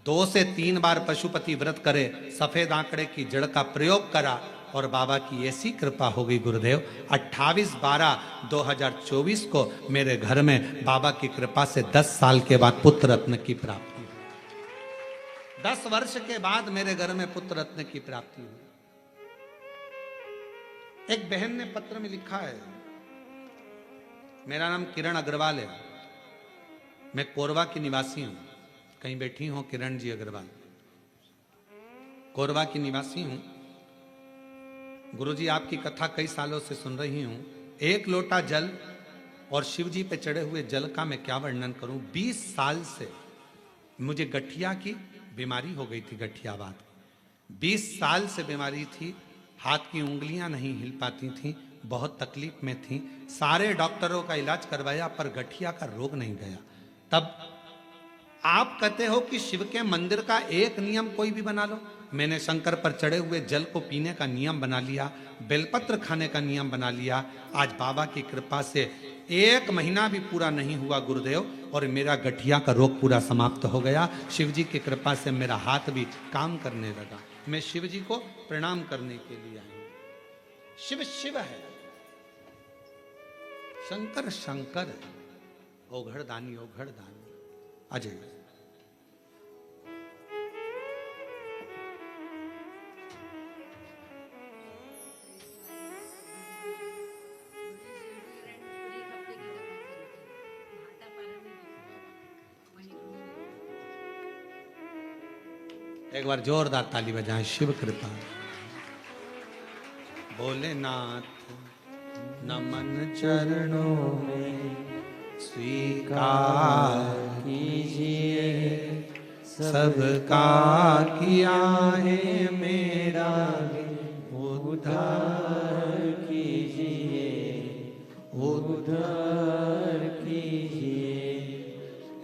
2 से 3 बार पशुपति व्रत करे, सफेद आंकड़े की जड़ का प्रयोग करा और बाबा की ऐसी कृपा हो गई गुरुदेव, 28/12/2024 को मेरे घर में बाबा की कृपा से 10 साल के बाद पुत्र रत्न की प्राप्ति हुई। 10 वर्ष के बाद मेरे घर में पुत्र रत्न की प्राप्ति हुई। एक बहन ने पत्र में लिखा है, मेरा नाम किरण अग्रवाल है, मैं कोरबा की निवासी हूं। कहीं बैठी हो किरण जी अग्रवाल? कोरबा की निवासी हूं। गुरुजी आपकी कथा कई सालों से सुन रही हूं। 1 लोटा जल और शिव जी पे चढ़े हुए जल का मैं क्या वर्णन करूं। 20 साल से मुझे गठिया की बीमारी हो गई थी, गठियावात। 20 साल से बीमारी थी, हाथ की उंगलियां नहीं हिल पाती थी, बहुत तकलीफ में थी। सारे डॉक्टरों का इलाज करवाया पर गठिया का रोग नहीं गया। तब आप कहते हो कि शिव के मंदिर का एक नियम कोई भी बना लो। मैंने शंकर पर चढ़े हुए जल को पीने का नियम बना लिया, बेलपत्र खाने का नियम बना लिया। आज बाबा की कृपा से 1 महीना भी पूरा नहीं हुआ गुरुदेव और मेरा गठिया का रोग पूरा समाप्त हो गया। शिव जी की कृपा से मेरा हाथ भी काम करने लगा। मैं शिव जी को प्रणाम करने के लिए आई। शिव शिव है, शंकर शंकर है, ओघड़ दानी अजय। एक बार जोरदार ताली बजाएं, शिव कृपा। भोलेनाथ नमन चरणों में स्वीकार कीजिए, सबका किया है मेरा उद्धार कीजिए, उद्धार कीजिए।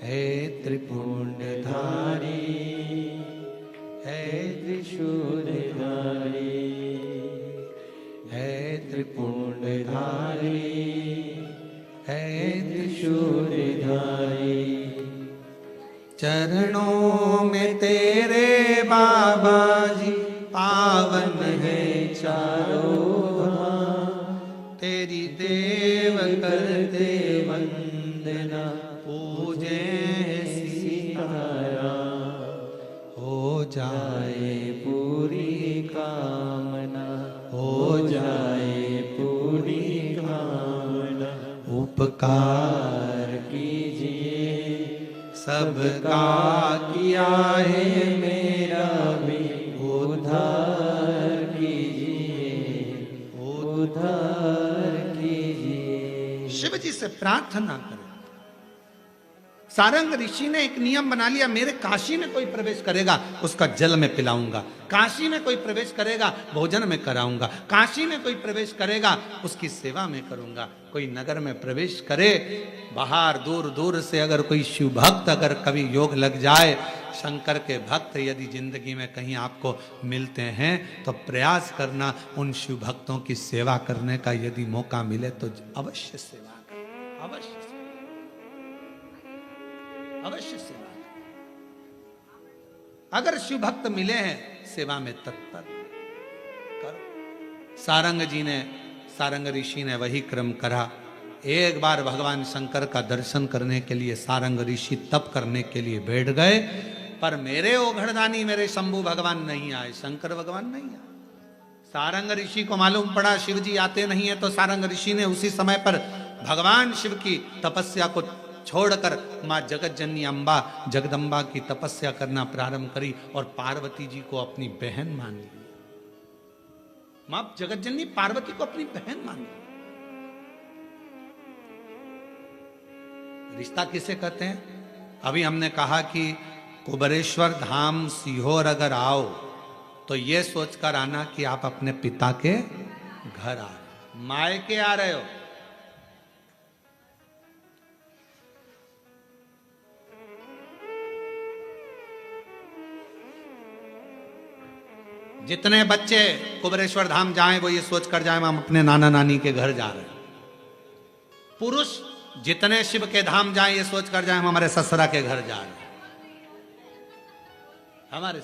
हे त्रिपुंडधारी, हे त्रिशूलधारी, हे त्रिपुंडधारी, हे त्रिशूलधारी। चरणों में तेरे बाबा जी पावन है चारों धाम। तेरी देव करते वंदना, पूजे सीताराम। हो जाए पूरी कामना, हो जाए पूरी कामना। उपकार कीजिए, सबका किया है मेरा भी उद्धार कीजिए, उद्धार कीजिए। शिव जी से प्रार्थना करें। सारंग ऋषि ने एक नियम बना लिया, मेरे काशी में कोई प्रवेश करेगा उसका जल में पिलाऊंगा, काशी में कोई प्रवेश करेगा भोजन में कराऊंगा, काशी में कोई प्रवेश करेगा उसकी सेवा में करूंगा। कोई नगर में प्रवेश करे, बाहर दूर दूर से अगर कोई शिव भक्त अगर कभी योग लग जाए, शंकर के भक्त यदि जिंदगी में कहीं आपको मिलते हैं तो प्रयास करना उन शिव भक्तों की सेवा करने का। यदि मौका मिले तो अवश्य सेवा करें, अवश्य अवश्य सेवा। अगर शिव भक्त मिले हैं सेवा में तत्पर करो। सारंग जी ने, सारंग ऋषि ने वही क्रम करा। एक बार भगवान शंकर का दर्शन करने के लिए सारंग ऋषि तप करने के लिए बैठ गए, पर मेरे ओघड़दानी मेरे शंभु भगवान नहीं आए, शंकर भगवान नहीं आए। सारंग ऋषि को मालूम पड़ा शिव जी आते नहीं है, तो सारंग ऋषि ने उसी समय पर भगवान शिव की तपस्या को छोड़कर मां जगत जननी अम्बा जगदम्बा की तपस्या करना प्रारंभ करी और पार्वती जी को अपनी बहन मान ली। मां जगत जननी पार्वती को अपनी बहन मान ली। रिश्ता किसे कहते हैं? अभी हमने कहा कि कुबरेश्वर धाम सीहोर अगर आओ तो ये सोचकर आना कि आप अपने पिता के घर आ रहे, मायके आ रहे हो। जितने बच्चे कुबरेश्वर धाम जाएं वो ये सोचकर जाएं हम अपने नाना नानी के घर जा रहे हैं। पुरुष जितने शिव के धाम जाएं ये सोच कर जाएं हम हमारे ससुरा के घर जा रहे हैं, हमारे